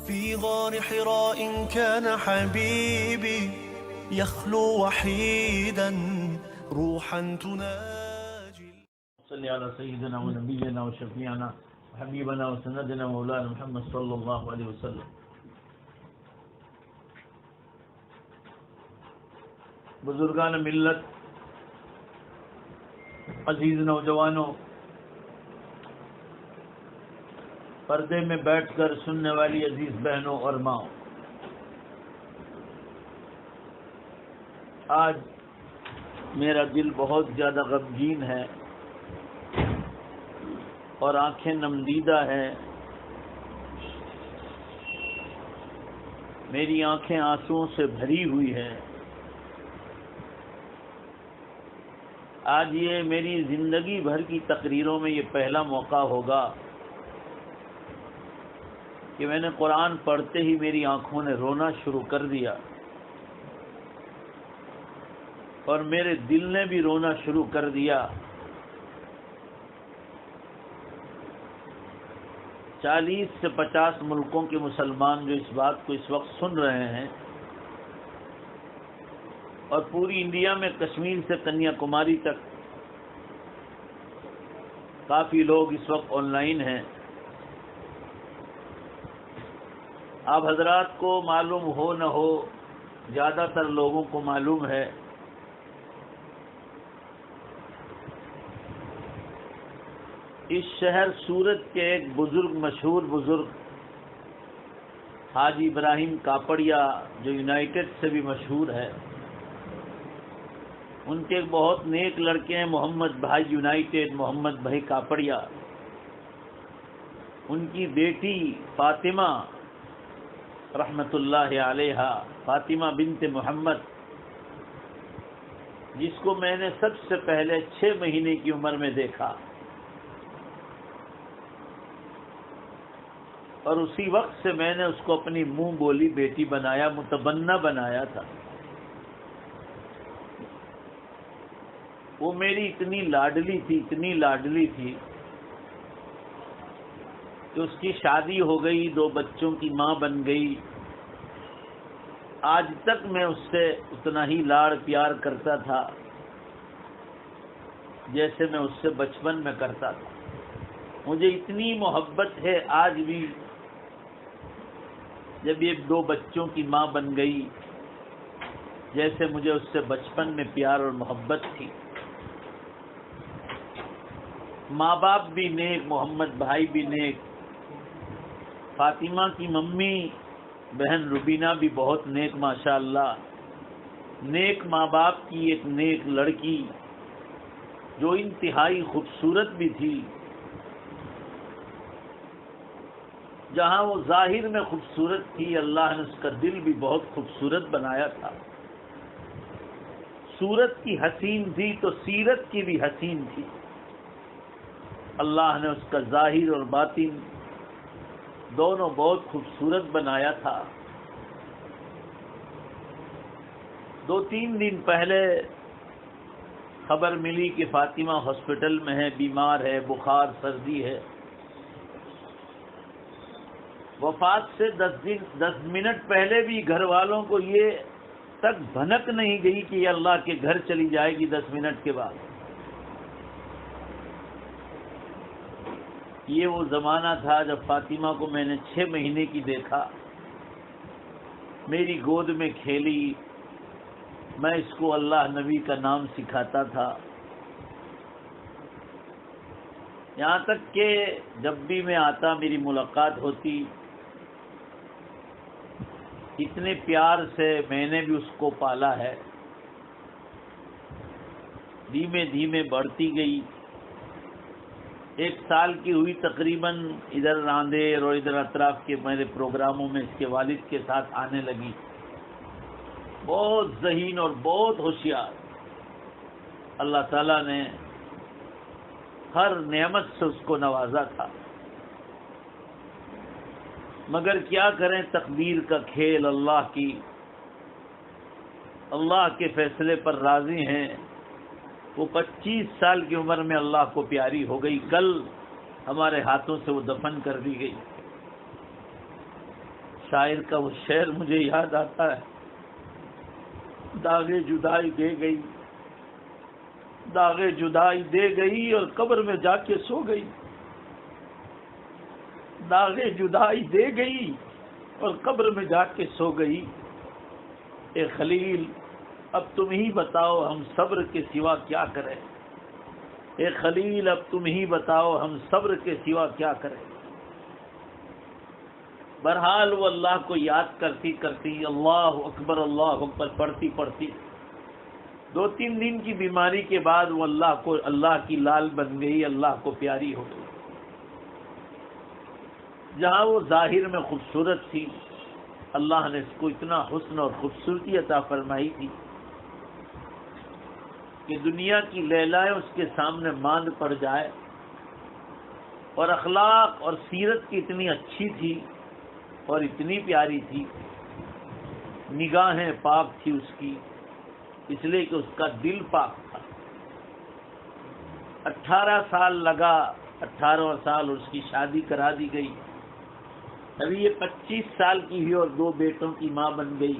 في غار حراء كان حبيبي يخلو وحيدا روحا تناجي. صلی علی سیدنا و نبینا و شفیعنا و حبیبنا و سندنا مولانا محمد صلی اللہ علیہ وسلم. بزرگان ملت، عزیز نوجوانوں، پردے میں بیٹھ کر سننے والی عزیز بہنوں اور ماؤں، آج میرا دل بہت زیادہ غمگین ہے اور آنکھیں نمدیدہ ہیں. میری آنکھیں آنسوؤں سے بھری ہوئی ہیں. آج یہ میری زندگی بھر کی تقریروں میں یہ پہلا موقع ہوگا کہ میں نے قرآن پڑھتے ہی میری آنکھوں نے رونا شروع کر دیا اور میرے دل نے بھی رونا شروع کر دیا. 40 سے 50 ملکوں کے مسلمان جو اس بات کو اس وقت سن رہے ہیں، اور پوری انڈیا میں کشمیر سے کنیا کماری تک کافی لوگ اس وقت آن لائن ہیں. آپ حضرات کو معلوم ہو نہ ہو، زیادہ تر لوگوں کو معلوم ہے اس شہر سورت کے ایک بزرگ، مشہور بزرگ حاجی ابراہیم کاپڑیا، جو یونائیٹڈ سے بھی مشہور ہے، ان کے ایک بہت نیک لڑکے ہیں محمد بھائی یونائیٹڈ، محمد بھائی کاپڑیا. ان کی بیٹی فاطمہ رحمت اللہ علیہا، فاطمہ بنت محمد، جس کو میں نے سب سے پہلے 6 مہینے کی عمر میں دیکھا، اور اسی وقت سے میں نے اس کو اپنی منہ بولی بیٹی بنایا، متبنہ بنایا تھا. وہ میری اتنی لاڈلی تھی، اتنی لاڈلی تھی کہ اس کی شادی ہو گئی، 2 بچوں کی ماں بن گئی. آج تک میں اس سے اتنا ہی لاڑ پیار کرتا تھا جیسے میں اس سے بچپن میں کرتا تھا. مجھے اتنی محبت ہے آج بھی، جب یہ 2 بچوں کی ماں بن گئی، جیسے مجھے اس سے بچپن میں پیار اور محبت تھی. ماں باپ بھی نیک، محمد بھائی بھی نیک، فاطمہ کی ممی بہن ربینہ بھی بہت نیک، ماشاءاللہ. نیک ماں باپ کی ایک نیک لڑکی جو انتہائی خوبصورت بھی تھی. جہاں وہ ظاہر میں خوبصورت تھی، اللہ نے اس کا دل بھی بہت خوبصورت بنایا تھا. صورت کی حسین تھی تو سیرت کی بھی حسین تھی. اللہ نے اس کا ظاہر اور باطن دونوں بہت خوبصورت بنایا تھا. 2-3 دن پہلے خبر ملی کہ فاطمہ ہاسپٹل میں ہے، بیمار ہے، بخار سردی ہے. وفات سے 10 منٹ پہلے بھی گھر والوں کو یہ تک بھنک نہیں گئی کہ یہ اللہ کے گھر چلی جائے گی 10 منٹ کے بعد. یہ وہ زمانہ تھا جب فاطمہ کو میں نے 6 مہینے کی دیکھا، میری گود میں کھیلی، میں اس کو اللہ نبی کا نام سکھاتا تھا. یہاں تک کہ جب بھی میں آتا، میری ملاقات ہوتی، اتنے پیار سے میں نے بھی اس کو پالا ہے. دھیمے دھیمے بڑھتی گئی. 1 سال کی ہوئی تقریباً، ادھر راندیر اور ادھر اطراف کے میرے پروگراموں میں اس کے والد کے ساتھ آنے لگی. بہت ذہین اور بہت ہوشیار. اللہ تعالیٰ نے ہر نعمت سے اس کو نوازا تھا. مگر کیا کریں، تقدیر کا کھیل اللہ کی، اللہ کے فیصلے پر راضی ہیں. وہ 25 سال کی عمر میں اللہ کو پیاری ہو گئی. کل ہمارے ہاتھوں سے وہ دفن کر دی گئی. شاعر کا وہ شعر مجھے یاد آتا ہے، داغے جدائی دے گئی، داغے جدائی دے گئی اور قبر میں جا کے سو گئی، داغے جدائی دے گئی اور قبر میں جا کے سو گئی۔ اے خلیل اب تم ہی بتاؤ ہم صبر کے سوا کیا کریں، اے خلیل اب تم ہی بتاؤ ہم صبر کے سوا کیا کریں۔ بہرحال وہ اللہ کو یاد کرتی کرتی اللہ اکبر پڑھتی پڑھتی 2-3 دن کی بیماری کے بعد وہ اللہ کی لال بن گئی، اللہ کو پیاری ہو گئی۔ جہاں وہ ظاہر میں خوبصورت تھی، اللہ نے اس کو اتنا حسن اور خوبصورتی عطا فرمائی تھی کہ دنیا کی لیلائیں اس کے سامنے ماند پڑ جائے، اور اخلاق اور سیرت کی اتنی اچھی تھی اور اتنی پیاری تھی، نگاہیں پاک تھی اس کی، اس لیے کہ اس کا دل پاک تھا۔ 18 سال لگا، 18واں سال اس کی شادی کرا دی گئی۔ ابھی یہ 25 سال کی ہوئی اور 2 بیٹوں کی ماں بن گئی۔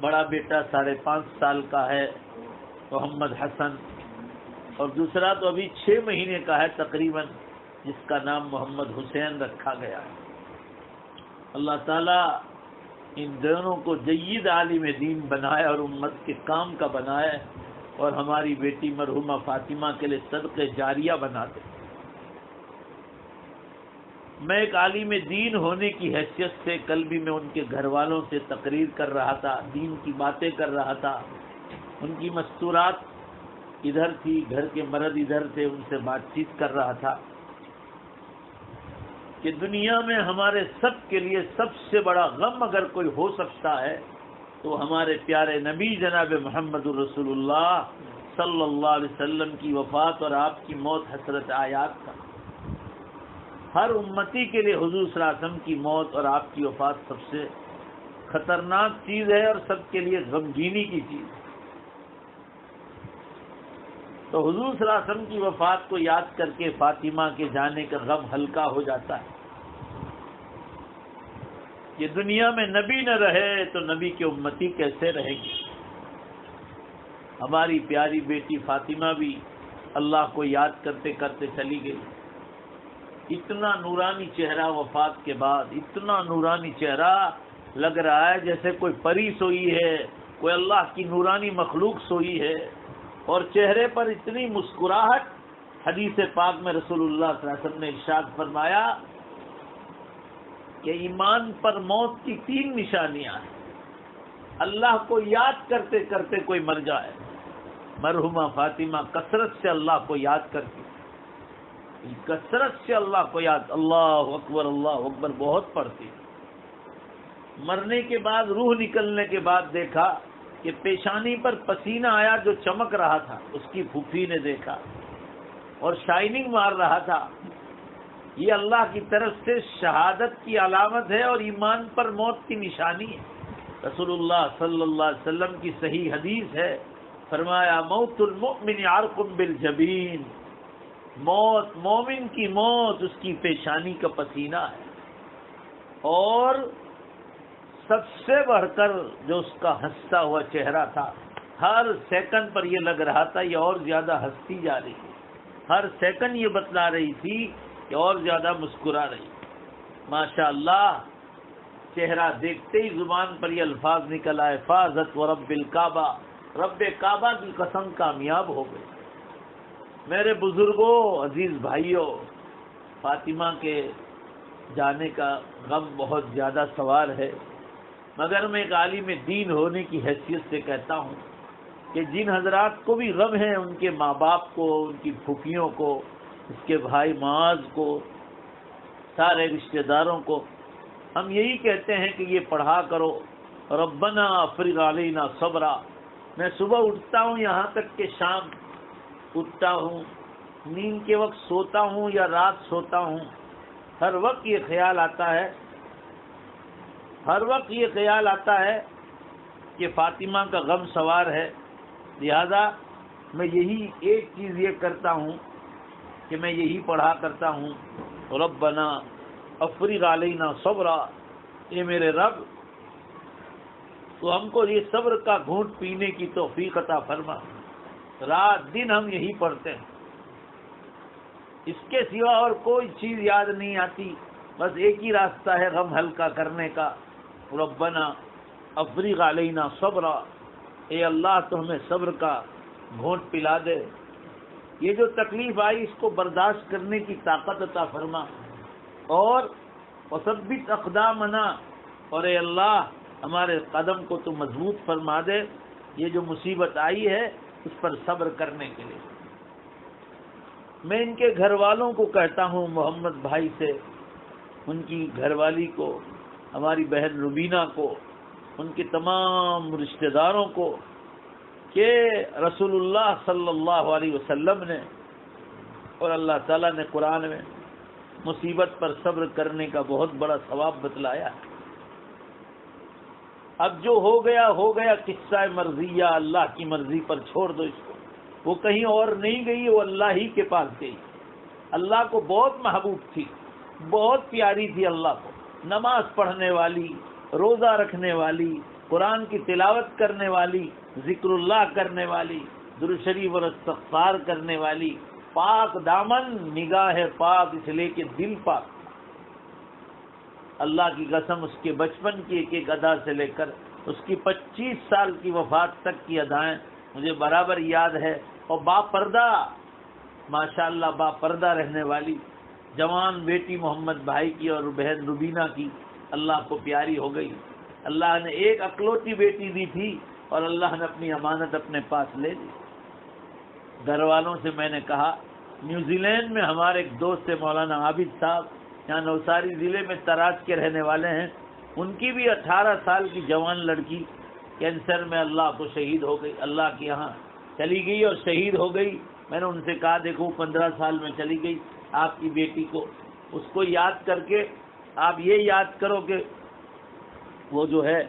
بڑا بیٹا 5.5 سال کا ہے محمد حسن، اور دوسرا تو ابھی 6 مہینے کا ہے تقریباً، جس کا نام محمد حسین رکھا گیا ہے۔ اللہ تعالیٰ ان دونوں کو جید عالم دین بنائے اور امت کے کام کا بنائے، اور ہماری بیٹی مرحومہ فاطمہ کے لیے صدقہ جاریہ بنا دے۔ میں ایک عالم دین ہونے کی حیثیت سے کل بھی میں ان کے گھر والوں سے تقریر کر رہا تھا، دین کی باتیں کر رہا تھا۔ ان کی مستورات ادھر تھی، گھر کے مرد ادھر تھے، ان سے بات چیت کر رہا تھا کہ دنیا میں ہمارے سب کے لیے سب سے بڑا غم اگر کوئی ہو سکتا ہے تو ہمارے پیارے نبی جناب محمد الرسول اللہ صلی اللہ علیہ وسلم کی وفات اور آپ کی موت حسرت آیات کا۔ ہر امتی کے لیے حضور صلی اللہ علیہ وسلم کی موت اور آپ کی وفات سب سے خطرناک چیز ہے اور سب کے لیے غمگینی کی چیز ہے۔ تو حضور صلی اللہ علیہ وسلم کی وفات کو یاد کر کے فاطمہ کے جانے کا غم ہلکا ہو جاتا ہے۔ یہ دنیا میں نبی نہ رہے تو نبی کی امتی کیسے رہے گی؟ ہماری پیاری بیٹی فاطمہ بھی اللہ کو یاد کرتے کرتے چلی گئی۔ اتنا نورانی چہرہ وفات کے بعد، اتنا نورانی چہرہ، لگ رہا ہے جیسے کوئی پری سوئی ہے، کوئی اللہ کی نورانی مخلوق سوئی ہے، اور چہرے پر اتنی مسکراہٹ۔ حدیث پاک میں رسول اللہ صلی اللہ علیہ وسلم نے ارشاد فرمایا کہ ایمان پر موت کی 3 نشانیاں ہیں۔ اللہ کو یاد کرتے کرتے کوئی مر جائے، مرحومہ فاطمہ کثرت سے اللہ کو یاد کرتی، کثرت سے اللہ کو یاد، اللہ اکبر بہت پڑھتی۔ مرنے کے بعد، روح نکلنے کے بعد دیکھا کہ پیشانی پر پسینہ آیا جو چمک رہا تھا، اس کی پھوپھی نے دیکھا اور شائننگ مار رہا تھا۔ یہ اللہ کی طرف سے شہادت کی علامت ہے اور ایمان پر موت کی نشانی ہے۔ رسول اللہ صلی اللہ علیہ وسلم کی صحیح حدیث ہے، فرمایا موت المؤمن عرق بالجبین، موت مومن کی موت اس کی پیشانی کا پسینہ ہے، اور سب سے بڑھ کر جو اس کا ہنستا ہوا چہرہ تھا، ہر سیکنڈ پر یہ لگ رہا تھا یہ اور زیادہ ہنستی جا رہی ہے، ہر سیکنڈ یہ بتلا رہی تھی کہ اور زیادہ مسکرا رہی۔ ماشاء اللہ، چہرہ دیکھتے ہی زبان پر یہ الفاظ نکل آئے، فازت ورب الکعبہ، رب کعبہ کی قسم کامیاب ہو گئی۔ میرے بزرگوں، عزیز بھائیوں، فاطمہ کے جانے کا غم بہت زیادہ سوار ہے، مگر میں ایک عالم دین ہونے کی حیثیت سے کہتا ہوں کہ جن حضرات کو بھی غم ہے، ان کے ماں باپ کو، ان کی پھوپھیوں کو، اس کے بھائی معاذ کو، سارے رشتہ داروں کو ہم یہی کہتے ہیں کہ یہ پڑھا کرو، ربنا افرغ علینا صبرا۔ میں صبح اٹھتا ہوں یہاں تک کہ شام اٹھتا ہوں، نیند کے وقت سوتا ہوں یا رات سوتا ہوں، ہر وقت یہ خیال آتا ہے، ہر وقت یہ خیال آتا ہے کہ فاطمہ کا غم سوار ہے۔ لہذا میں یہی ایک چیز یہ کرتا ہوں کہ میں یہی پڑھا کرتا ہوں، ربنا افرغ علینا صبرا، اے میرے رب تو ہم کو یہ صبر کا گھونٹ پینے کی توفیق عطا فرما. رات دن ہم یہی پڑھتے ہیں، اس کے سوا اور کوئی چیز یاد نہیں آتی. بس ایک ہی راستہ ہے غم ہلکا کرنے کا، ربنا افریغ علینا صبرا، اے اللہ تو ہمیں صبر کا گھونٹ پلا دے. یہ جو تکلیف آئی اس کو برداشت کرنے کی طاقت عطا فرما. اور وثبت اقدامنا، اور اے اللہ ہمارے قدم کو تو مضبوط فرما دے. یہ جو مصیبت آئی ہے اس پر صبر کرنے کے لیے. میں ان کے گھر والوں کو کہتا ہوں، محمد بھائی سے، ان کی گھر والی کو، ہماری بہن ربینہ کو، ان کے تمام رشتہ داروں کو، کہ رسول اللہ صلی اللہ علیہ وسلم نے اور اللہ تعالیٰ نے قرآن میں مصیبت پر صبر کرنے کا بہت بڑا ثواب بتلایا ہے. اب جو ہو گیا قصہ مرضیہ، اللہ کی مرضی پر چھوڑ دو اس کو. وہ کہیں اور نہیں گئی، وہ اللہ ہی کے پاس گئی. اللہ کو بہت محبوب تھی، بہت پیاری تھی اللہ کو. نماز پڑھنے والی، روزہ رکھنے والی، قرآن کی تلاوت کرنے والی، ذکر اللہ کرنے والی، درود شریف اور استغفار کرنے والی، پاک دامن، نگاہ پاک، اس لیے کہ دل پاک. اللہ کی قسم اس کے بچپن کی ایک ایک ادا سے لے کر اس کی 25 سال کی وفات تک کی ادائیں مجھے برابر یاد ہے. اور با پردہ، ماشاءاللہ با پردہ رہنے والی جوان بیٹی محمد بھائی کی اور بہن ربینہ کی اللہ کو پیاری ہو گئی. اللہ نے ایک اکلوتی بیٹی دی تھی اور اللہ نے اپنی امانت اپنے پاس لے لی. گھر والوں سے میں نے کہا، نیوزی لینڈ میں ہمارے ایک دوست ہے مولانا عابد صاحب، یہاں نوساری ضلع میں تراج کے رہنے والے ہیں. ان کی بھی 18 سال کی جوان لڑکی کینسر میں اللہ کو شہید ہو گئی، اللہ کے یہاں چلی گئی اور شہید ہو گئی. میں نے ان سے کہا دیکھو 15 سال میں چلی گئی آپ کی بیٹی کو، اس کو یاد کر کے آپ یہ یاد کرو کہ وہ جو ہے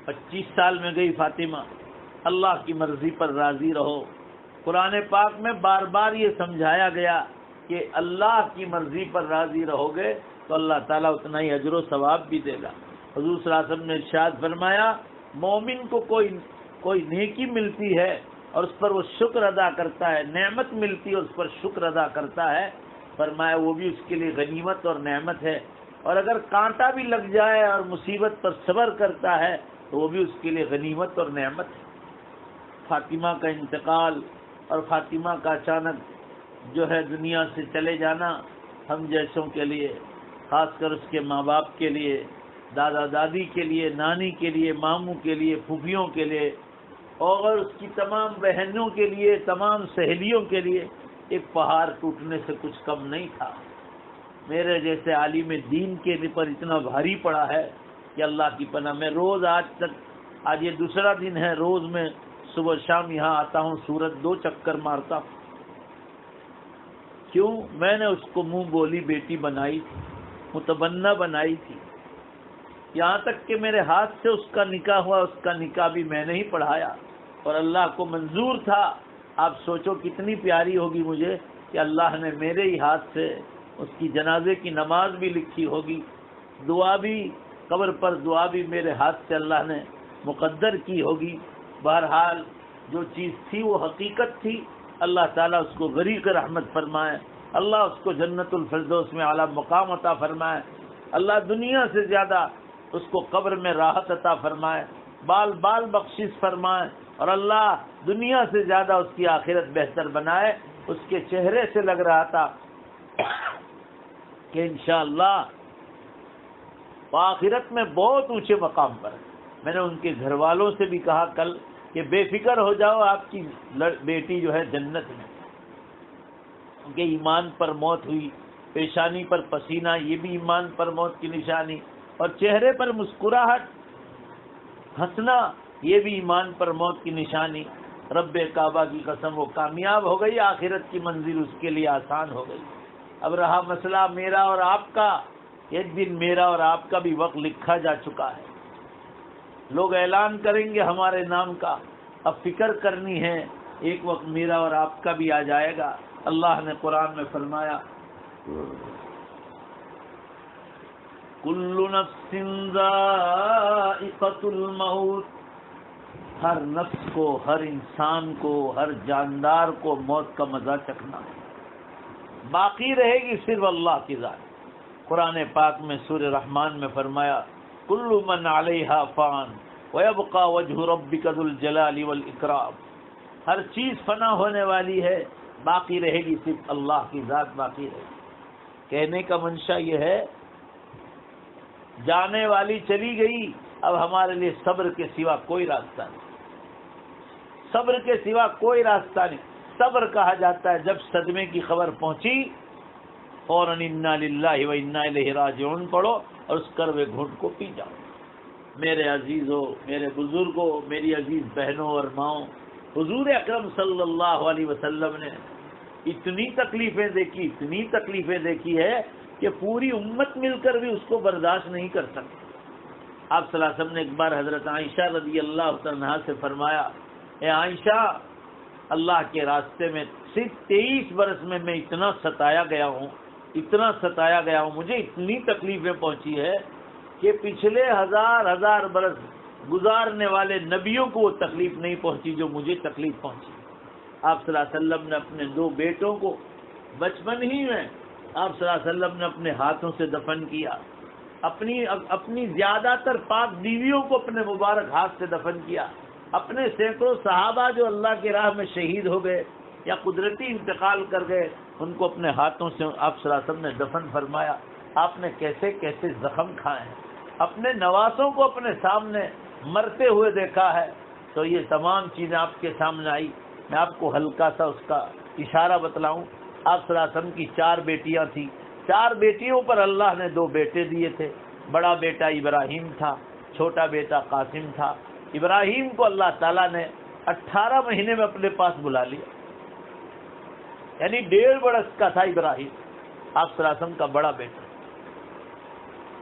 25 سال میں گئی فاطمہ. اللہ کی مرضی پر راضی رہو. قرآن پاک میں بار بار یہ سمجھایا گیا کہ اللہ کی مرضی پر راضی رہو گے تو اللہ تعالیٰ اتنا ہی اجر و ثواب بھی دے گا. حضور صلی اللہ علیہ وسلم نے ارشاد فرمایا، مومن کو کوئی نیکی ملتی ہے اور اس پر وہ شکر ادا کرتا ہے، نعمت ملتی ہے اور اس پر شکر ادا کرتا ہے، فرمایا وہ بھی اس کے لیے غنیمت اور نعمت ہے. اور اگر کانٹا بھی لگ جائے اور مصیبت پر صبر کرتا ہے تو وہ بھی اس کے لیے غنیمت اور نعمت ہے. فاطمہ کا انتقال اور فاطمہ کا اچانک جو ہے دنیا سے چلے جانا ہم جیسوں کے لیے، خاص کر اس کے ماں باپ کے لیے، دادا دادی کے لیے، نانی کے لیے، ماموں کے لیے، پھوپھیوں کے لیے اور اس کی تمام بہنوں کے لیے، تمام سہیلیوں کے لیے ایک پہاڑ ٹوٹنے سے کچھ کم نہیں تھا. میرے جیسے عالم دین کے پر اتنا بھاری پڑا ہے کہ اللہ کی پناہ. میں روز آج یہ دوسرا دن ہے، روز میں صبح شام یہاں آتا ہوں، سورت 2 چکر مارتا ہوں. کیوں؟ میں نے اس کو منہ بولی بیٹی بنائی تھی، متبنہ بنائی تھی. یہاں تک کہ میرے ہاتھ سے اس کا نکاح ہوا، اس کا نکاح بھی میں نے ہی پڑھایا اور اللہ کو منظور تھا. آپ سوچو کتنی پیاری ہوگی مجھے کہ اللہ نے میرے ہی ہاتھ سے اس کی جنازے کی نماز بھی لکھی ہوگی، دعا بھی، قبر پر دعا بھی میرے ہاتھ سے اللہ نے مقدر کی ہوگی. بہرحال جو چیز تھی وہ حقیقت تھی. اللہ تعالیٰ اس کو غریق رحمت فرمائے، اللہ اس کو جنت الفردوس میں اعلیٰ مقام عطا فرمائے، اللہ دنیا سے زیادہ اس کو قبر میں راحت عطا فرمائے، بال بال بخشش فرمائے، اور اللہ دنیا سے زیادہ اس کی آخرت بہتر بنائے. اس کے چہرے سے لگ رہا تھا کہ انشاءاللہ آخرت میں بہت اونچے مقام پر. میں نے ان کے گھر والوں سے بھی کہا کل کہ بے فکر ہو جاؤ، آپ کی بیٹی جو ہے جنت میں. ان کے ایمان پر موت ہوئی، پیشانی پر پسینہ، یہ بھی ایمان پر موت کی نشانی، اور چہرے پر مسکراہٹ، ہنسنا، یہ بھی ایمان پر موت کی نشانی. رب کعبہ کی قسم وہ کامیاب ہو گئی، آخرت کی منزل اس کے لیے آسان ہو گئی. اب رہا مسئلہ میرا اور آپ کا. ایک دن میرا اور آپ کا بھی وقت لکھا جا چکا ہے، لوگ اعلان کریں گے ہمارے نام کا. اب فکر کرنی ہے، ایک وقت میرا اور آپ کا بھی آ جائے گا. اللہ نے قرآن میں فرمایا کل نفس ذائقۃ الموت، ہر نفس کو، ہر انسان کو، ہر جاندار کو موت کا مزہ چکھنا ہے، باقی رہے گی صرف اللہ کی ذات۔ قرآن پاک میں سورہ رحمان میں فرمایا کل من علیہا فان ویبقى وجہ ربک ذو الجلال والاکرام، ہر چیز فنا ہونے والی ہے، باقی رہے گی صرف اللہ کی ذات باقی رہے گی۔ کہنے کا منشا یہ ہے جانے والی چلی گئی، اب ہمارے لیے صبر کے سوا کوئی راستہ نہیں، صبر کے سوا کوئی راستہ نہیں۔ صبر کہا جاتا ہے جب صدمے کی خبر پہنچی فوراً انا للہ و انا الیہ راجعون پڑھو اور اس کڑوے گھونٹ کو پی جاؤ۔ میرے عزیزوں، میرے بزرگوں، میری عزیز بہنوں اور ماؤں، حضور اکرم صلی اللہ علیہ وسلم نے اتنی تکلیفیں دیکھی، اتنی تکلیفیں دیکھی ہے کہ پوری امت مل کر بھی اس کو برداشت نہیں کر سکتی۔ آپ صلی اللہ علیہ وسلم نے ایک بار حضرت عائشہ رضی اللہ عنہا سے فرمایا، اے عائشہ، اللہ کے راستے میں صرف 23 برس میں اتنا ستایا گیا ہوں، اتنا ستایا گیا ہوں، مجھے اتنی تکلیفیں پہنچی ہے کہ پچھلے ہزار برس گزارنے والے نبیوں کو وہ تکلیف نہیں پہنچی جو مجھے تکلیف پہنچی۔ آپ صلی اللہ علیہ وسلم نے اپنے 2 بیٹوں کو بچپن ہی میں آپ صلی اللہ علیہ وسلم نے اپنے ہاتھوں سے دفن کیا، اپنی زیادہ تر پاک بیویوں کو اپنے مبارک ہاتھ سے دفن کیا، اپنے سینکڑوں صحابہ جو اللہ کی راہ میں شہید ہو گئے یا قدرتی انتقال کر گئے ان کو اپنے ہاتھوں سے آپ صلی اللہ علیہ وسلم نے دفن فرمایا۔ آپ نے کیسے کیسے زخم کھائے ہیں، اپنے نواسوں کو اپنے سامنے مرتے ہوئے دیکھا ہے، تو یہ تمام چیزیں آپ کے سامنے آئی۔ میں آپ کو ہلکا سا اس کا اشارہ بتلاؤں، آپ صلی اللہ علیہ وسلم کی 4 بیٹیاں تھیں، 4 بیٹیوں پر اللہ نے 2 بیٹے دیے تھے۔ بڑا بیٹا ابراہیم تھا، چھوٹا بیٹا قاسم تھا۔ ابراہیم کو اللہ تعالیٰ نے 18 مہینے میں اپنے پاس بلا لیا، یعنی 1.5 برس کا تھا ابراہیم، آپ صلی اللہ علیہ وسلم کا بڑا بیٹا۔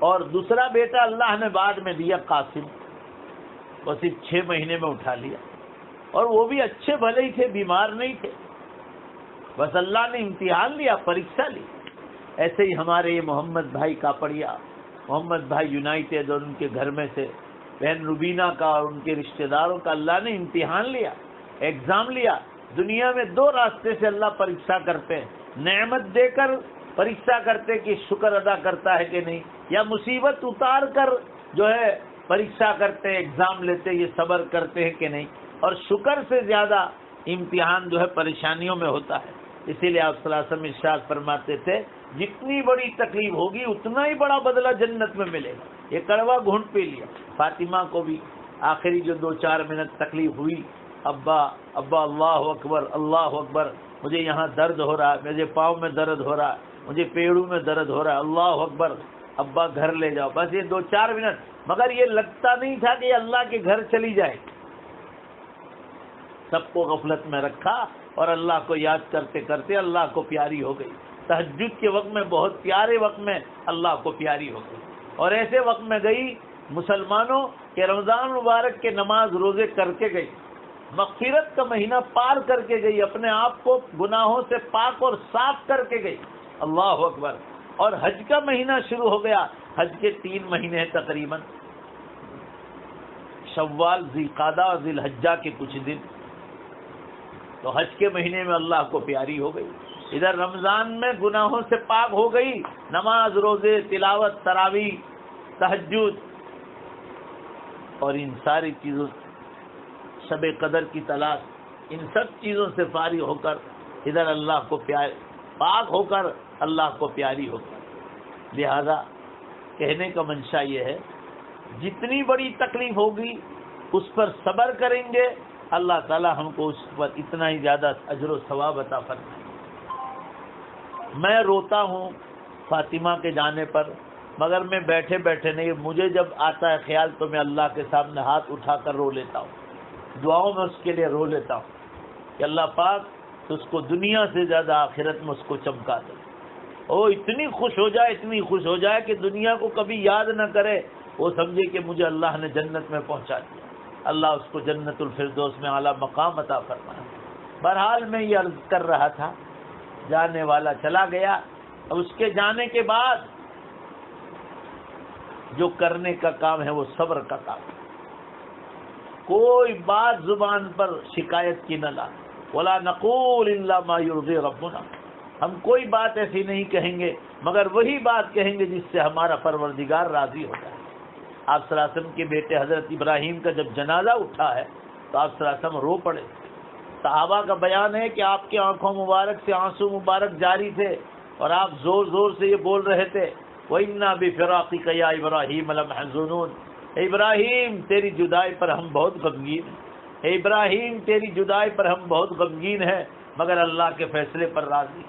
اور دوسرا بیٹا اللہ نے بعد میں دیا قاسم، وہ صرف 6 مہینے میں اٹھا لیا، اور وہ بھی اچھے بھلے ہی تھے، بیمار نہیں تھے، بس اللہ نے امتحان لیا، پریکشا لی۔ ایسے ہی ہمارے یہ محمد بھائی کاپڑیا، محمد بھائی یونائٹیڈ اور ان کے گھر میں سے بہن روبینہ کا اور ان کے رشتہ داروں کا اللہ نے امتحان لیا، ایگزام لیا۔ دنیا میں 2 راستے سے اللہ پریکشا کرتے ہیں، نعمت دے کر پریکشا کرتے کہ شکر ادا کرتا ہے کہ نہیں، یا مصیبت اتار کر جو ہے پریکشا کرتے، ایگزام لیتے، یہ صبر کرتے ہیں کہ نہیں۔ اور شکر سے زیادہ امتحان جو ہے پریشانیوں میں ہوتا ہے۔ اسی لیے آپ صلی اللہ علیہ وسلم ارشاد فرماتے تھے جتنی بڑی تکلیف ہوگی اتنا ہی بڑا بدلہ جنت میں ملے گا۔ یہ کڑوا گھونٹ پی لیا۔ فاطمہ کو بھی آخری جو 2-4 منٹ تکلیف ہوئی، ابا اللہ اکبر، مجھے یہاں درد ہو رہا ہے، مجھے پاؤں میں درد ہو رہا ہے، مجھے پیڑوں میں درد ہو رہا ہے، اللہ اکبر، ابا گھر لے جاؤ، بس یہ 2-4 منٹ۔ مگر یہ لگتا نہیں تھا کہ اللہ کے گھر چلی جائے، سب کو غفلت میں رکھا اور اللہ کو یاد کرتے کرتے اللہ کو پیاری ہو گئی۔ تہجد کے وقت میں، بہت پیارے وقت میں اللہ کو پیاری ہو گئی، اور ایسے وقت میں گئی مسلمانوں کہ رمضان مبارک کے نماز روزے کر کے گئی، مغفرت کا مہینہ پار کر کے گئی، اپنے آپ کو گناہوں سے پاک اور صاف کر کے گئی، اللہ اکبر۔ اور حج کا مہینہ شروع ہو گیا، حج کے 3 مہینے ہیں تقریباً، شوال، ذی القعدہ اور ذی الحجہ کے کچھ دن، تو حج کے مہینے میں اللہ کو پیاری ہو گئی۔ ادھر رمضان میں گناہوں سے پاک ہو گئی، نماز، روزے، تلاوت، تراویح، تہجد اور ان ساری چیزوں، شب قدر کی تلاش، ان سب چیزوں سے فارغ ہو کر ادھر اللہ کو پاک ہو کر اللہ کو پیاری ہو کر۔ لہذا کہنے کا منشا یہ ہے جتنی بڑی تکلیف ہوگی اس پر صبر کریں گے، اللہ تعالی ہم کو اس پر اتنا ہی زیادہ اجر و ثواب عطا فرمائے۔ میں روتا ہوں فاطمہ کے جانے پر، مگر میں بیٹھے بیٹھے نہیں، مجھے جب آتا ہے خیال تو میں اللہ کے سامنے ہاتھ اٹھا کر رو لیتا ہوں، دعاؤں میں اس کے لیے رو لیتا ہوں کہ اللہ پاک اس کو دنیا سے زیادہ آخرت میں اس کو چمکا دے، وہ اتنی خوش ہو جائے کہ دنیا کو کبھی یاد نہ کرے، وہ سمجھے کہ مجھے اللہ نے جنت میں پہنچا دیا۔ اللہ اس کو جنت الفردوس میں اعلیٰ مقام عطا فرمائے۔ بہرحال میں یہ عرض کر رہا تھا، جانے والا چلا گیا، اور اس کے جانے کے بعد جو کرنے کا کام ہے وہ صبر کا کام ہے. کوئی بات زبان پر شکایت کی نہ لائیں. وَلَا نَقُولُ إِلَّا مَا يُرْضِي رَبُّنَا. ہم کوئی بات ایسی نہیں کہیں گے مگر وہی بات کہیں گے جس سے ہمارا پروردگار راضی ہوتا ہے. آپ صلی اللہ علیہ وسلم کے بیٹے حضرت ابراہیم کا جب جنازہ اٹھا ہے تو آپ صلی اللہ علیہ وسلم رو پڑے. صحابہ کا بیان ہے کہ آپ کی آنکھوں مبارک سے آنسو مبارک جاری تھے اور آپ زور زور سے یہ بول رہے تھے وَإِنَّا بِفِرَاقِكَ يَا إِبْرَاهِيمَ لَمَحْزُونُونَ. اے ابراہیم تیری جدائی پر ہم بہت غمگین ہیں. اے ابراہیم تیری جدائی پر ہم بہت غمگین ہیں مگر اللہ کے فیصلے پر راضی.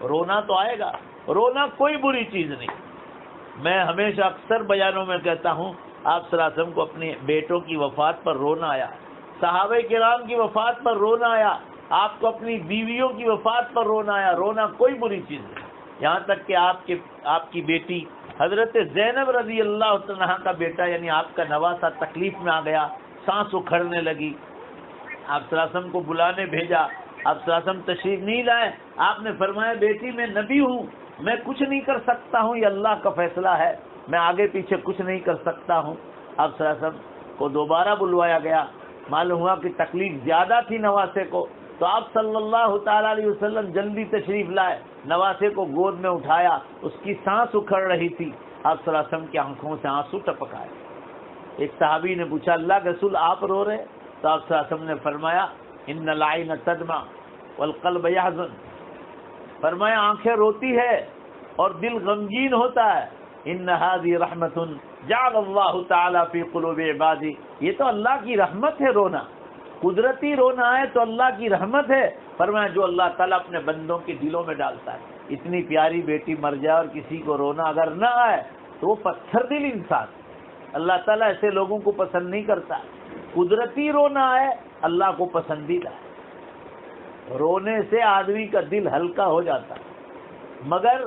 رونا تو آئے گا, رونا کوئی بری چیز نہیں. میں ہمیشہ اکثر بیانوں میں کہتا ہوں آپ صلی اللہ علیہ وسلم کو اپنے بیٹوں کی وفات پر رونا آیا, صحابہ کرام کی وفات پر رونا آیا, آپ کو اپنی بیویوں کی وفات پر رونا آیا. رونا کوئی بری چیز نہیں. یہاں تک کہ آپ کی بیٹی حضرت زینب رضی اللہ عنہا کا بیٹا یعنی آپ کا نواسہ تکلیف میں آ گیا, سانس اکھڑنے لگی. آپ صلی اللہ علیہ وسلم کو بلانے بھیجا, آپ صلی اللہ علیہ وسلم تشریف نہیں لائے. آپ نے فرمایا بیٹی میں نبی ہوں, میں کچھ نہیں کر سکتا ہوں, یہ اللہ کا فیصلہ ہے, میں آگے پیچھے کچھ نہیں کر سکتا ہوں. آپ صلی اللہ علیہ وسلم کو دوبارہ بلوایا گیا. معلوم ہوا کہ تکلیف زیادہ تھی نواسے کو, تو آپ صلی اللہ تعالیٰ علیہ وسلم جلدی تشریف لائے, نواسے کو گود میں اٹھایا, اس کی سانس اکھڑ رہی تھی. آپ صلی اللہ علیہ وسلم کی آنکھوں سے آنسو ٹپک آئے. ایک صحابی نے پوچھا اللہ کے رسول آپ رو رہے؟ تو آپ صلی اللہ علیہ وسلم نے فرمایا ان العین تدمع والقلب یحزن. فرمایا آنکھیں روتی ہے اور دل غمگین ہوتا ہے. ان هذه رحمت جعل اللہ تعالی فی قلوب عبادی. یہ تو اللہ کی رحمت ہے رونا, قدرتی رونا ہے تو اللہ کی رحمت ہے. فرمایا جو اللہ تعالیٰ اپنے بندوں کے دلوں میں ڈالتا ہے. اتنی پیاری بیٹی مر جائے اور کسی کو رونا اگر نہ آئے تو وہ پتھر دل انسان. اللہ تعالیٰ ایسے لوگوں کو پسند نہیں کرتا. قدرتی رونا آئے اللہ کو پسندیدہ ہے. رونے سے آدمی کا دل ہلکا ہو جاتا ہے, مگر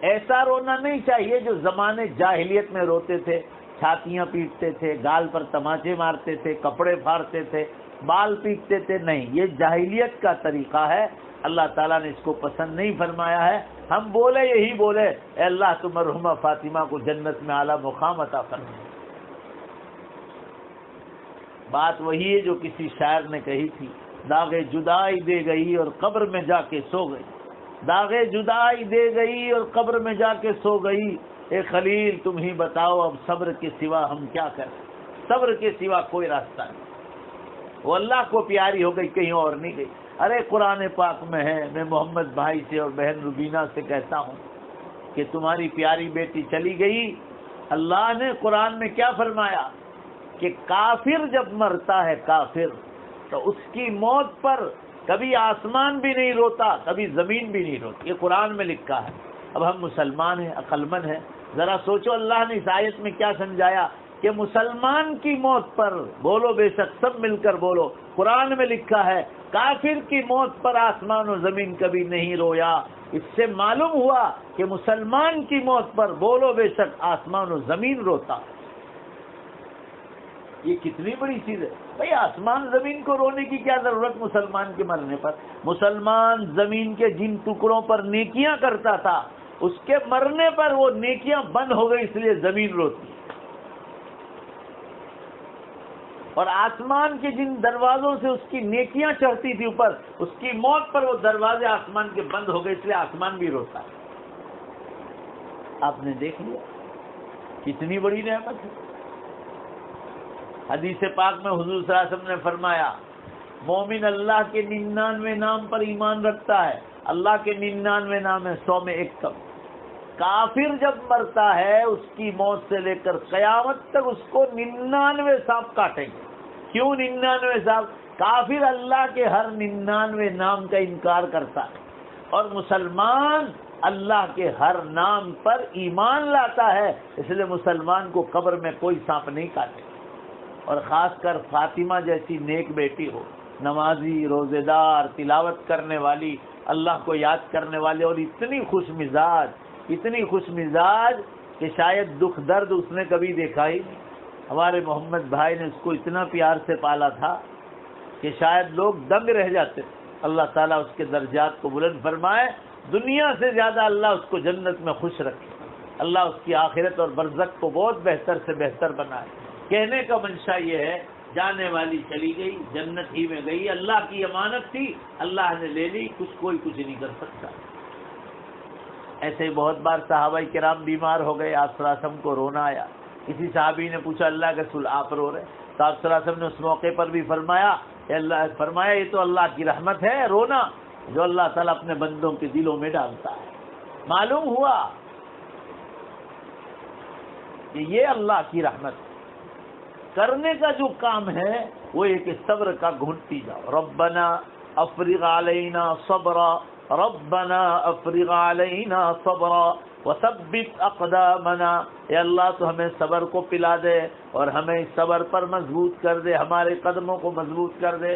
ایسا رونا نہیں چاہیے جو زمانے جاہلیت میں روتے تھے, چھاتیاں پیٹتے تھے, گال پر تماچے مارتے تھے, کپڑے پھاڑتے تھے, بال پیٹتے تھے. نہیں, یہ جاہلیت کا طریقہ ہے. اللہ تعالیٰ نے اس کو پسند نہیں فرمایا ہے. ہم بولے یہی بولے اے اللہ تو مرحومہ فاطمہ کو جنت میں اعلیٰ مقام عطا فرما. بات وہی ہے جو کسی شاعر نے کہی تھی, داغے جدائی دے گئی اور قبر میں جا کے سو گئی. داغے جدائی دے گئی اور قبر میں جا کے سو گئی. اے خلیل تم ہی بتاؤ اب صبر کے سوا ہم کیا کریں. صبر کے سوا کوئی راستہ نہیں. وہ اللہ کو پیاری ہو گئی, کہیں اور نہیں گئی. ارے قرآن پاک میں ہے, میں محمد بھائی سے اور بہن ربینہ سے کہتا ہوں کہ تمہاری پیاری بیٹی چلی گئی. اللہ نے قرآن میں کیا فرمایا کہ کافر جب مرتا ہے کافر تو اس کی موت پر کبھی آسمان بھی نہیں روتا, کبھی زمین بھی نہیں روتی. یہ قرآن میں لکھا ہے. اب ہم مسلمان ہیں, عقل مند ہیں, ذرا سوچو اللہ نے اس آیت میں کیا سمجھایا کہ مسلمان کی موت پر بولو, بے شک سب مل کر بولو. قرآن میں لکھا ہے کافر کی موت پر آسمان و زمین کبھی نہیں رویا. اس سے معلوم ہوا کہ مسلمان کی موت پر بولو بے شک آسمان و زمین روتا. یہ کتنی بڑی چیز ہے بھائی. آسمان زمین کو رونے کی کیا ضرورت مسلمان کے مرنے پر. مسلمان زمین کے جن ٹکڑوں پر نیکیاں کرتا تھا اس کے مرنے پر وہ نیکیاں بند ہو گئی, اس لیے زمین روتی. اور آسمان کے جن دروازوں سے اس کی نیکیاں چڑھتی تھی اوپر, اس کی موت پر وہ دروازے آسمان کے بند ہو گئے, اس لیے آسمان بھی روتا ہے. آپ نے دیکھ لیا کتنی بڑی نعمت ہے. حدیث پاک میں حضور صلی اللہ علیہ وسلم نے فرمایا مومن اللہ کے 99 نام پر ایمان رکھتا ہے. اللہ کے 99 نام ہے, 100 میں ایک کم. کافر جب مرتا ہے اس کی موت سے لے کر قیامت تک اس کو 99 سانپ کاٹیں گے. کیوں 99 سانپ؟ کافر اللہ کے ہر 99 نام کا انکار کرتا ہے اور مسلمان اللہ کے ہر نام پر ایمان لاتا ہے, اس لیے مسلمان کو قبر میں کوئی سانپ نہیں کاٹے. اور خاص کر فاطمہ جیسی نیک بیٹی ہو, نمازی, روزے دار, تلاوت کرنے والی, اللہ کو یاد کرنے والے, اور اتنی خوش مزاج کہ شاید دکھ درد اس نے کبھی دیکھا ہی نہیں. ہمارے محمد بھائی نے اس کو اتنا پیار سے پالا تھا کہ شاید لوگ دنگ رہ جاتے. اللہ تعالیٰ اس کے درجات کو بلند فرمائے, دنیا سے زیادہ اللہ اس کو جنت میں خوش رکھے. اللہ اس کی آخرت اور برزخ کو بہت بہتر سے بہتر بنائے۔ کہنے کا منشا یہ ہے، جانے والی چلی گئی، جنت ہی میں گئی، اللہ کی امانت تھی، اللہ نے لے لی، کوئی کچھ نہیں کر سکتا۔ ایسے ہی بہت بار صحابہ کرام بیمار ہو گئے، آپ صلی اللہ علیہ وسلم کو رونا آیا۔ کسی صحابی نے پوچھا اللہ کے رسول آپ رو رہے؟ تو آپ صلی اللہ علیہ وسلم نے اس موقع پر بھی فرمایا یہ تو اللہ کی رحمت ہے رونا، جو اللہ تعالیٰ اپنے بندوں کے دلوں میں ڈالتا ہے۔ معلوم ہوا کہ یہ اللہ کی رحمت کرنے کا جو کام ہے وہ ایک صبر کا گھونٹ پی جاؤ۔ ربنا افرغ علینا صبرا، ربنا افرغ علینا صبرا وثبت اقدامنا، اے اللہ تو ہمیں صبر کو پلا دے اور ہمیں صبر پر مضبوط کر دے، ہمارے قدموں کو مضبوط کر دے۔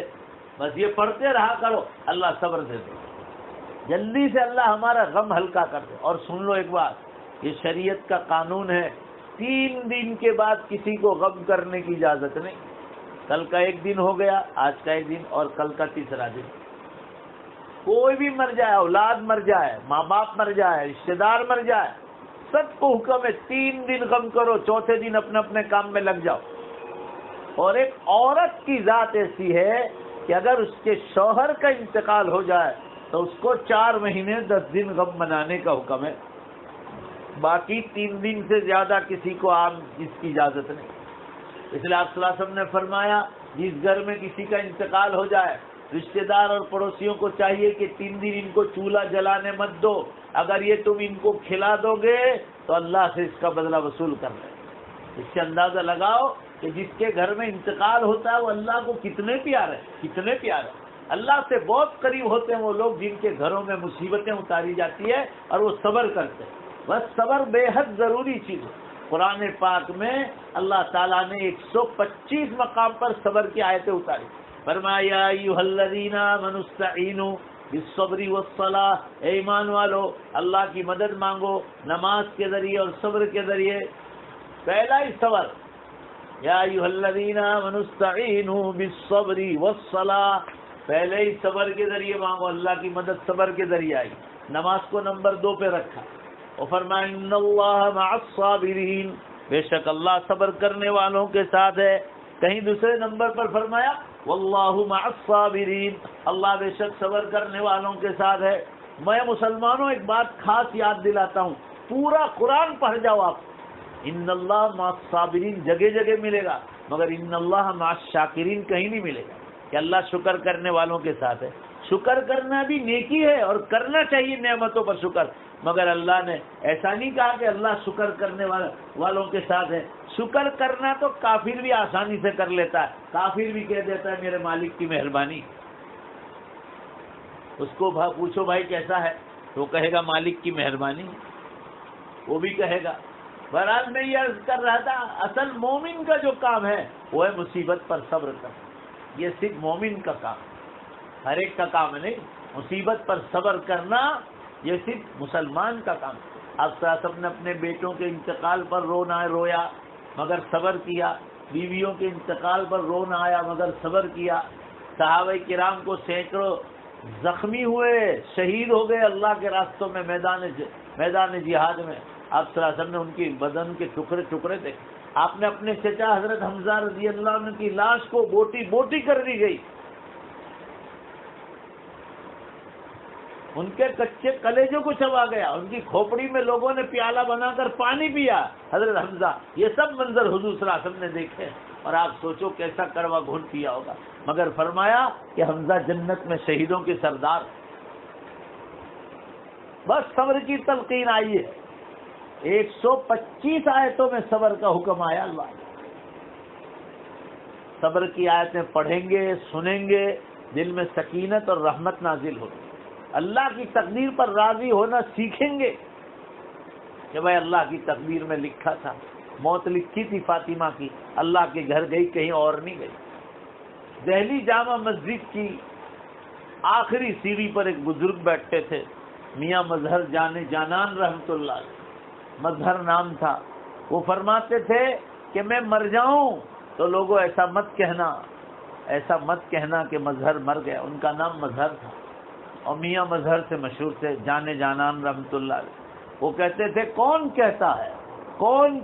بس یہ پڑھتے رہا کرو، اللہ صبر دے دے، جلدی سے اللہ ہمارا غم ہلکا کر دے۔ اور سن لو ایک بات، یہ شریعت کا قانون ہے، 3 دن کے بعد کسی کو غم کرنے کی اجازت نہیں۔ کل کا ایک دن ہو گیا، آج کا ایک دن اور کل کا تیسرا دن، کوئی بھی مر جائے، اولاد مر جائے، ماں باپ مر جائے، رشتہ دار مر جائے، سب کو حکم ہے 3 دن غم کرو، چوتھے دن اپنے اپنے کام میں لگ جاؤ۔ اور ایک عورت کی ذات ایسی ہے کہ اگر اس کے شوہر کا انتقال ہو جائے تو اس کو 4 مہینے 10 دن غم منانے کا حکم ہے، باقی 3 دن سے زیادہ کسی کو عام اس کی اجازت نہیں۔ اس لیے آپ صلی اللہ علیہ وسلم نے فرمایا جس گھر میں کسی کا انتقال ہو جائے، رشتہ دار اور پڑوسیوں کو چاہیے کہ 3 دن ان کو چولہا جلانے مت دو، اگر یہ تم ان کو کھلا دو گے تو اللہ سے اس کا بدلہ وصول کر لیں۔ اس سے اندازہ لگاؤ کہ جس کے گھر میں انتقال ہوتا ہے وہ اللہ کو کتنے پیارے، کتنے پیارے۔ اللہ سے بہت قریب ہوتے ہیں وہ لوگ جن کے گھروں میں مصیبتیں اتاری جاتی ہے اور وہ صبر کرتے ہیں۔ بس صبر بے حد ضروری چیز ہے۔ قرآن پاک میں اللہ تعالیٰ نے 125 مقام پر صبر کی آیتیں اتاری۔ فرمایا ایھا الذین آمنوا استعینوا بالصبر والصلاۃ، اے ایمان والو اللہ کی مدد مانگو نماز کے ذریعے اور صبر کے ذریعے۔ پہلا ہی صبر، یا ایھا الذین آمنوا استعینوا بالصبر والصلاۃ، پہلے ہی صبر کے ذریعے مانگو، اللہ کی مدد صبر کے ذریعے آئی، نماز کو نمبر 2 پہ رکھا، اور فرمایا ان اللہ مع الصابرین، بے شک اللہ صبر کرنے والوں کے ساتھ ہے۔ کہیں دوسرے نمبر پر فرمایا واللہ مع الصابرین، اللہ بے شک صبر کرنے والوں کے ساتھ ہے۔ میں مسلمانوں ایک بات خاص یاد دلاتا ہوں، پورا قرآن پڑھ جاؤ آپ، ان اللہ مع الصابرین جگہ جگہ ملے گا، مگر ان اللہ مع الشاکرین کہیں نہیں ملے گا کہ اللہ شکر کرنے والوں کے ساتھ ہے۔ شکر کرنا بھی نیکی ہے اور کرنا چاہیے نعمتوں پر شکر، مگر اللہ نے ایسا نہیں کہا کہ اللہ شکر کرنے والوں کے ساتھ ہے۔ شکر کرنا تو کافر بھی آسانی سے کر لیتا ہے، کافر بھی کہہ دیتا ہے میرے مالک کی مہربانی۔ اس کو پوچھو بھائی کیسا ہے، تو وہ کہے گا مالک کی مہربانی، وہ بھی کہے گا۔ بہرحال میں یہ عرض کر رہا تھا، اصل مومن کا جو کام ہے وہ ہے مصیبت پر صبر کرنا، یہ صرف مومن کا کام ہے، ہر ایک کا کام نہیں۔ مصیبت پر صبر کرنا یہ صرف مسلمان کا کام ہے۔ آپ صلی اللہ علیہ وسلم نے اپنے بیٹوں کے انتقال پر رویا مگر صبر کیا، بیویوں کے انتقال پر رونا آیا مگر صبر کیا، صحابہ کرام کو سینکڑوں زخمی ہوئے، شہید ہو گئے اللہ کے راستوں میں، میدان جہاد میں، آپ صلی اللہ علیہ وسلم نے ان کی بدن کے ٹکڑے ٹکڑے دیکھے۔ آپ نے اپنے چچا حضرت حمزہ رضی اللہ عنہ کی لاش کو بوٹی بوٹی کر دی گئی، ان کے کچے کلیجوں کو چبا گیا، ان کی کھوپڑی میں لوگوں نے پیالہ بنا کر پانی پیا حضرت حمزہ، یہ سب منظر حضور صلی اللہ علیہ وسلم نے دیکھے، اور آپ سوچو کیسا کڑوا گھونٹ پیا ہوگا، مگر فرمایا کہ حمزہ جنت میں شہیدوں کے سردار۔ بس صبر کی تلقین آئی ہے، 125 آیتوں میں صبر کا حکم آیا اللہ۔ صبر کی آیتیں پڑھیں گے، سنیں گے، دل میں سکینت اور رحمت نازل ہوگی، اللہ کی تقدیر پر راضی ہونا سیکھیں گے کہ بھائی اللہ کی تقدیر میں لکھا تھا، موت لکھی تھی فاطمہ کی، اللہ کے گھر گئی، کہیں اور نہیں گئی۔ دہلی جامع مسجد کی آخری سیڑھی پر ایک بزرگ بیٹھتے تھے، میاں مظہر جانان رحمت اللہ علیہ، مظہر نام تھا۔ وہ فرماتے تھے کہ میں مر جاؤں تو لوگوں ایسا مت کہنا کہ مظہر مر گیا، ان کا نام مظہر تھا اور میاں مظہر سے مشہور تھے، جانان رحمت اللہ علیہ۔ وہ کہتے تھے کون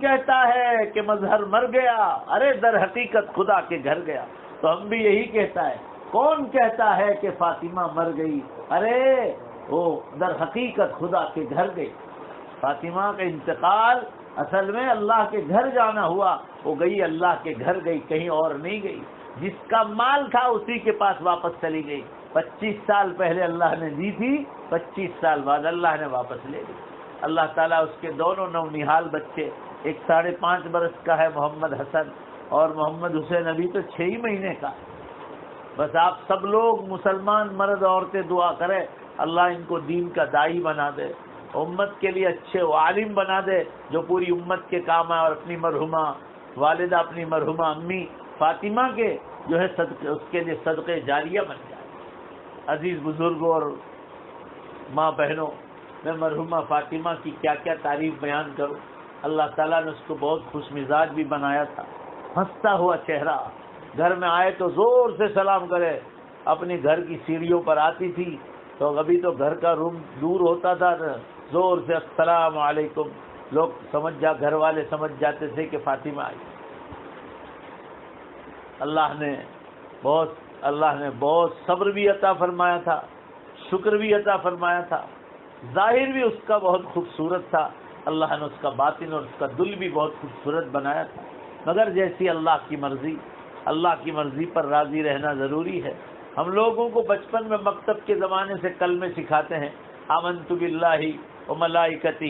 کہتا ہے کہ مظہر مر گیا، ارے در حقیقت خدا کے گھر گیا. تو ہم بھی یہی کہتا ہے، کون کہتا ہے کہ فاطمہ مر گئی، ارے وہ در حقیقت خدا کے گھر گئی. فاطمہ کا انتقال اصل میں اللہ کے گھر جانا ہوا، وہ گئی اللہ کے گھر گئی، کہیں اور نہیں گئی. جس کا مال تھا اسی کے پاس واپس چلی گئی. 25 سال پہلے اللہ نے دی تھی، 25 سال بعد اللہ نے واپس لے لی. اللہ تعالیٰ اس کے دونوں نونہال بچے، ایک 5.5 برس کا ہے محمد حسن، اور محمد حسین ابھی تو 6 مہینے کا. بس آپ سب لوگ مسلمان مرد عورتیں دعا کریں اللہ ان کو دین کا داعی بنا دے، امت کے لیے اچھے عالم بنا دے جو پوری امت کے کام آئے، اور اپنی مرحومہ والدہ، اپنی مرحومہ امی فاطمہ کے جو ہے صدقے، اس کے لیے صدقے جاریہ بن جائے. عزیز بزرگوں اور ماں بہنوں، میں مرحومہ فاطمہ کی کیا کیا تعریف بیان کروں. اللہ تعالیٰ نے اس کو بہت خوش مزاج بھی بنایا تھا، ہنستا ہوا چہرہ، گھر میں آئے تو زور سے سلام کرے. اپنی گھر کی سیڑھیوں پر آتی تھی تو ابھی تو گھر کا روم دور ہوتا تھا، زور سے السلام علیکم، لوگ گھر والے سمجھ جاتے تھے کہ فاطمہ آئی. اللہ نے بہت صبر بھی عطا فرمایا تھا، شکر بھی عطا فرمایا تھا. ظاہر بھی اس کا بہت خوبصورت تھا، اللہ نے اس کا باطن اور اس کا دل بھی بہت خوبصورت بنایا تھا. مگر جیسی اللہ کی مرضی پر راضی رہنا ضروری ہے. ہم لوگوں کو بچپن میں مکتب کے زمانے سے کلمے سکھاتے ہیں، آمنت باللہ وملائکتہ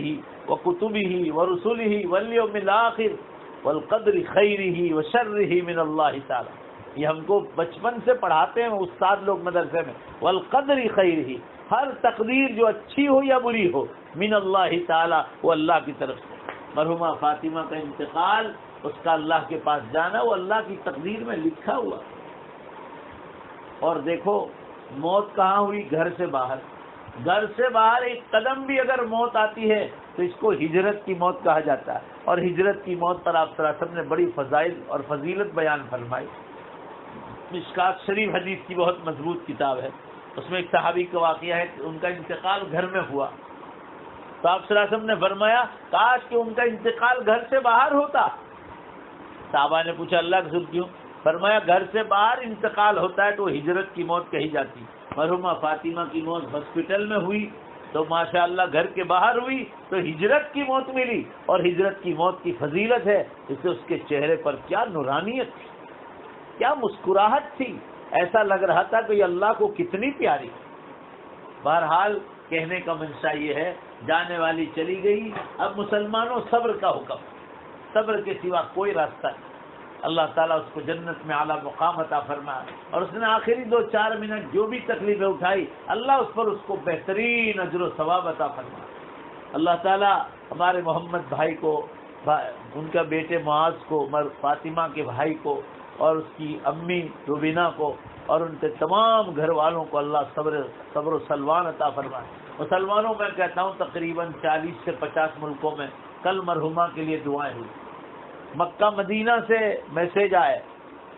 وکتبہ ورسلہ والیوم الآخر والقدر خیرہ وشرہ من اللہ تعالی. یہ ہم کو بچپن سے پڑھاتے ہیں استاد لوگ مدرسے میں. والقدر خیرہ، ہر تقدیر جو اچھی ہو یا بری ہو، من اللہ تعالی، وہ اللہ کی طرف سے. مرحومہ فاطمہ کا انتقال، اس کا اللہ کے پاس جانا، وہ اللہ کی تقدیر میں لکھا ہوا. اور دیکھو موت کہاں ہوئی؟ گھر سے باہر ایک قدم بھی اگر موت آتی ہے تو اس کو ہجرت کی موت کہا جاتا ہے. اور ہجرت کی موت پر آپ صلی اللہ علیہ وسلم نے بڑی فضائل اور فضیلت بیان فرمائی. مشکات شریف حدیث کی بہت مضبوط کتاب ہے، اس میں ایک صحابی کا واقعہ ہے کہ ان کا انتقال گھر میں ہوا تو آپ صلی اللہ علیہ وسلم نے فرمایا کاش کہ ان کا انتقال گھر سے باہر ہوتا. صحابہ نے پوچھا اللہ کے رسول کیوں؟ فرمایا گھر سے باہر انتقال ہوتا ہے تو ہجرت کی موت کہی جاتی. مرحومہ فاطمہ کی موت ہاسپٹل میں ہوئی تو ماشاءاللہ گھر کے باہر ہوئی تو ہجرت کی موت ملی. اور ہجرت کی موت کی فضیلت ہے، اس سے اس کے چہرے پر کیا نورانیت تھی، کیا مسکراہٹ تھی، ایسا لگ رہا تھا کہ یہ اللہ کو کتنی پیاری. بہرحال کہنے کا منشا یہ ہے، جانے والی چلی گئی. اب مسلمانوں صبر کا حکم، صبر کے سوا کوئی راستہ نہیں. اللہ تعالیٰ اس کو جنت میں اعلیٰ مقام عطا فرمایا، اور اس نے آخری 2-4 منٹ جو بھی تکلیفیں اٹھائی اللہ اس پر اس کو بہترین اجر و ثواب عطا فرمایا. اللہ تعالیٰ ہمارے محمد بھائی کو، ان کا بیٹے معاذ کو، فاطمہ کے بھائی کو، اور اس کی امی روبینہ کو، اور ان کے تمام گھر والوں کو اللہ صبر و سلوان عطا فرمائے. مسلمانوں میں کہتا ہوں تقریباً 40 سے 50 ملکوں میں کل مرحومہ کے لیے دعائیں ہوئی. مکہ مدینہ سے میسیج آئے،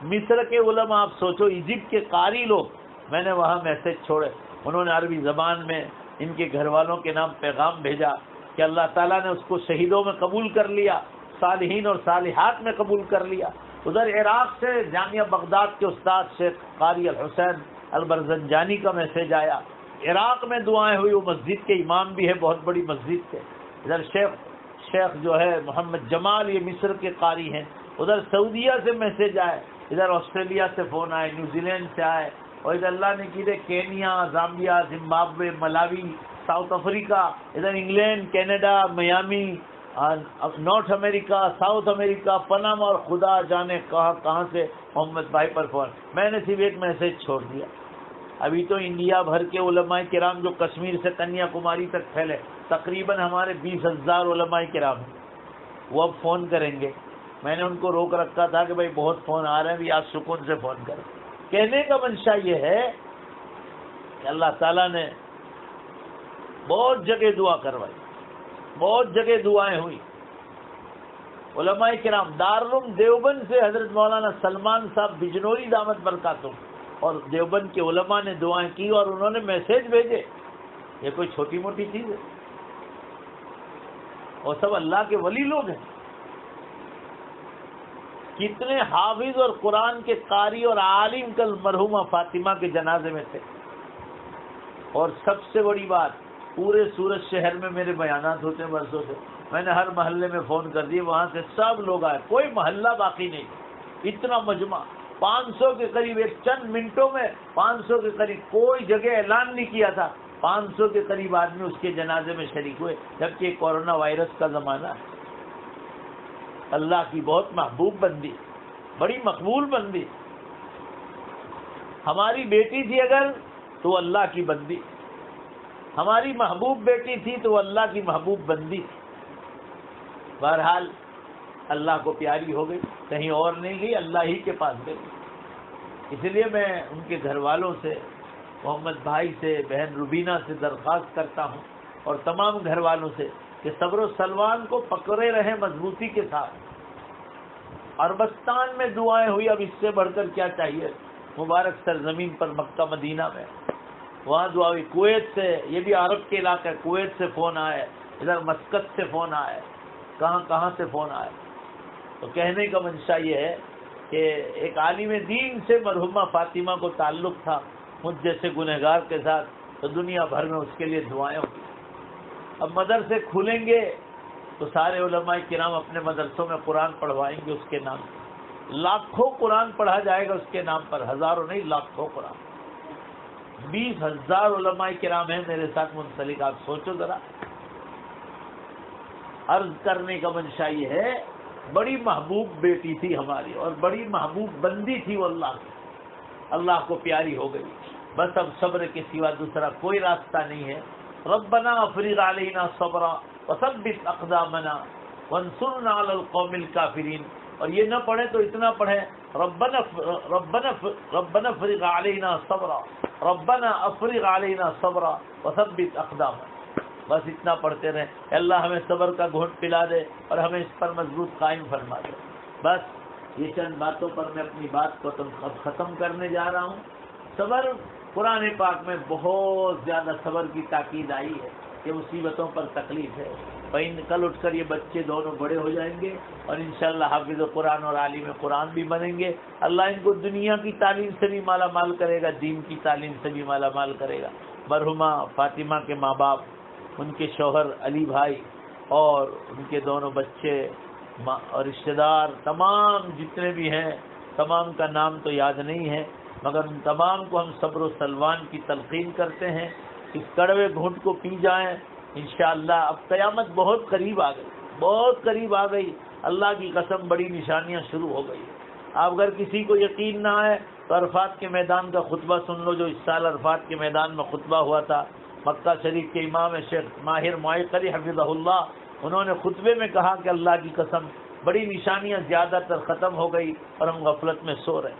مصر کے علماء، آپ سوچو ایجپٹ کے قاری لوگ، میں نے وہاں میسیج چھوڑے، انہوں نے عربی زبان میں ان کے گھر والوں کے نام پیغام بھیجا کہ اللہ تعالیٰ نے اس کو شہیدوں میں قبول کر لیا، صالحین اور صالحات میں قبول کر لیا. ادھر عراق سے جامعہ بغداد کے استاد شیخ قاری الحسین البرزنجانی کا میسیج آیا، عراق میں دعائیں ہوئی، وہ مسجد کے امام بھی ہے، بہت بڑی مسجد کے. ادھر شیخ جو ہے محمد جمال، یہ مصر کے قاری ہیں. ادھر سعودیہ سے میسیج آئے، ادھر آسٹریلیا سے فون آئے، نیوزی لینڈ سے آئے، اور ادھر اللہ نے کی کینیا، زامبیا، زمبابوے، ملاوی، ساؤتھ افریقہ، ادھر انگلینڈ، کینیڈا، میامی، نارتھ امریکہ، ساؤتھ امریکہ، پناما، اور خدا جانے کہاں سے محمد بھائی پر فون. میں نے صرف ایک میسیج چھوڑ دیا. ابھی تو انڈیا بھر کے علماء کرام جو کشمیر سے کنیا کماری تک پھیلے، تقریباً ہمارے 20,000 علماء کرام ہیں، وہ اب فون کریں گے. میں نے ان کو روک رکھا تھا کہ بھائی بہت فون آ رہے ہیں، بھی آج سکون سے فون کریں. کہنے کا منشا یہ ہے کہ اللہ تعالیٰ نے بہت جگہ دعا کروائی، بہت جگہ دعائیں ہوئی. علماء کرام دارالعلوم دیوبند سے حضرت مولانا سلمان صاحب بجنوری دامت برکاتہم اور دیوبند کے علماء نے دعائیں کی اور انہوں نے میسیج بھیجے. یہ کوئی چھوٹی موٹی چیز ہے؟ وہ سب اللہ کے ولی لوگ ہیں. کتنے حافظ اور قرآن کے قاری اور عالم کل مرحومہ فاطمہ کے جنازے میں تھے. اور سب سے بڑی بات، پورے سورت شہر میں میرے بیانات ہوتے ہیں برسوں سے، میں نے ہر محلے میں فون کر دیے، وہاں سے سب لوگ آئے، کوئی محلہ باقی نہیں. اتنا مجمع 500 کے قریب، ایک چند منٹوں میں 500 کے قریب، کوئی جگہ اعلان نہیں کیا تھا، 500 کے قریب آدمی اس کے جنازے میں شریک ہوئے، جبکہ کورونا وائرس کا زمانہ ہے. اللہ کی بہت محبوب بندی، بڑی مقبول بندی. ہماری بیٹی تھی اگر تو اللہ کی بندی، ہماری محبوب بیٹی تھی تو اللہ کی محبوب بندی. بہرحال اللہ کو پیاری ہو گئی، کہیں اور نہیں گئی، اللہ ہی کے پاس گئی. اس لیے میں ان کے گھر والوں سے، محمد بھائی سے، بہن روبینہ سے درخواست کرتا ہوں اور تمام گھر والوں سے کہ صبر و سلوان کو پکڑے رہیں مضبوطی کے ساتھ. عربستان میں دعائیں ہوئی، اب اس سے بڑھ کر کیا چاہیے. مبارک سرزمین پر مکہ مدینہ میں وہاں دعا ہوئی. کویت سے، یہ بھی عرب کے علاقہ ہے، کویت سے فون آئے، ادھر مسقط سے فون آئے، کہاں سے فون آئے. تو کہنے کا منشا یہ ہے کہ ایک عالم دین سے مرحومہ فاطمہ کو تعلق تھا مجھ جیسے گنہگار کے ساتھ، تو دنیا بھر میں اس کے لیے دعائیں ہوئی. اب مدرسے کھلیں گے تو سارے علماء کرام اپنے مدرسوں میں قرآن پڑھوائیں گے اس کے نام پر. لاکھوں قرآن پڑھا جائے گا اس کے نام پر، ہزاروں نہیں، لاکھوں قرآن. 20,000 علماء کرام ہیں میرے ساتھ منسلک. آپ سوچو ذرا. عرض کرنے کا منشا یہ ہے، بڑی محبوب بیٹی تھی ہماری اور بڑی محبوب بندی تھی وہ اللہ کی، اللہ کو پیاری ہو گئی. بس اب صبر کے سوا دوسرا کوئی راستہ نہیں ہے. ربنا افرغ علینا صبرا وثبت اقدامنا وانصرنا علی القوم الکافرین. اور یہ نہ پڑھیں تو اتنا پڑھیں، ربنا افرغ علینا صبرا، ربنا افرغ علینا صبرا وثبت اقدامنا. بس اتنا پڑھتے رہیں. اللہ ہمیں صبر کا گھونٹ پلا دے اور ہمیں اس پر مضبوط قائم فرما دے. بس یہ چند باتوں پر میں اپنی بات کو ختم کرنے جا رہا ہوں. صبر، قرآن پاک میں بہت زیادہ صبر کی تاکید آئی ہے کہ مصیبتوں پر تکلیف ہے. کل اٹھ کر یہ بچے دونوں بڑے ہو جائیں گے اور انشاءاللہ حافظ قرآن اور عالم قرآن بھی بنیں گے. اللہ ان کو دنیا کی تعلیم سے بھی مالا مال کرے گا، دین کی تعلیم سے بھی مالا مال کرے گا. مرحومہ فاطمہ کے ماں باپ، ان کے شوہر علی بھائی اور ان کے دونوں بچے اور رشتہ دار تمام جتنے بھی ہیں، تمام کا نام تو یاد نہیں ہے، مگر ان تمام کو ہم صبر و سلوان کی تلقین کرتے ہیں. اس کڑوے گھونٹ کو پی جائیں انشاءاللہ. اب قیامت بہت قریب آ گئی، بہت قریب آ گئی. اللہ کی قسم بڑی نشانیاں شروع ہو گئی. اب اگر کسی کو یقین نہ آئے تو عرفات کے میدان کا خطبہ سن لو، جو اس سال عرفات کے میدان میں خطبہ ہوا تھا. مکہ شریف کے امام شیخ ماہر معیقری حفظہ اللہ، انہوں نے خطبے میں کہا کہ اللہ کی قسم بڑی نشانیاں زیادہ تر ختم ہو گئی اور ہم غفلت میں سو رہے.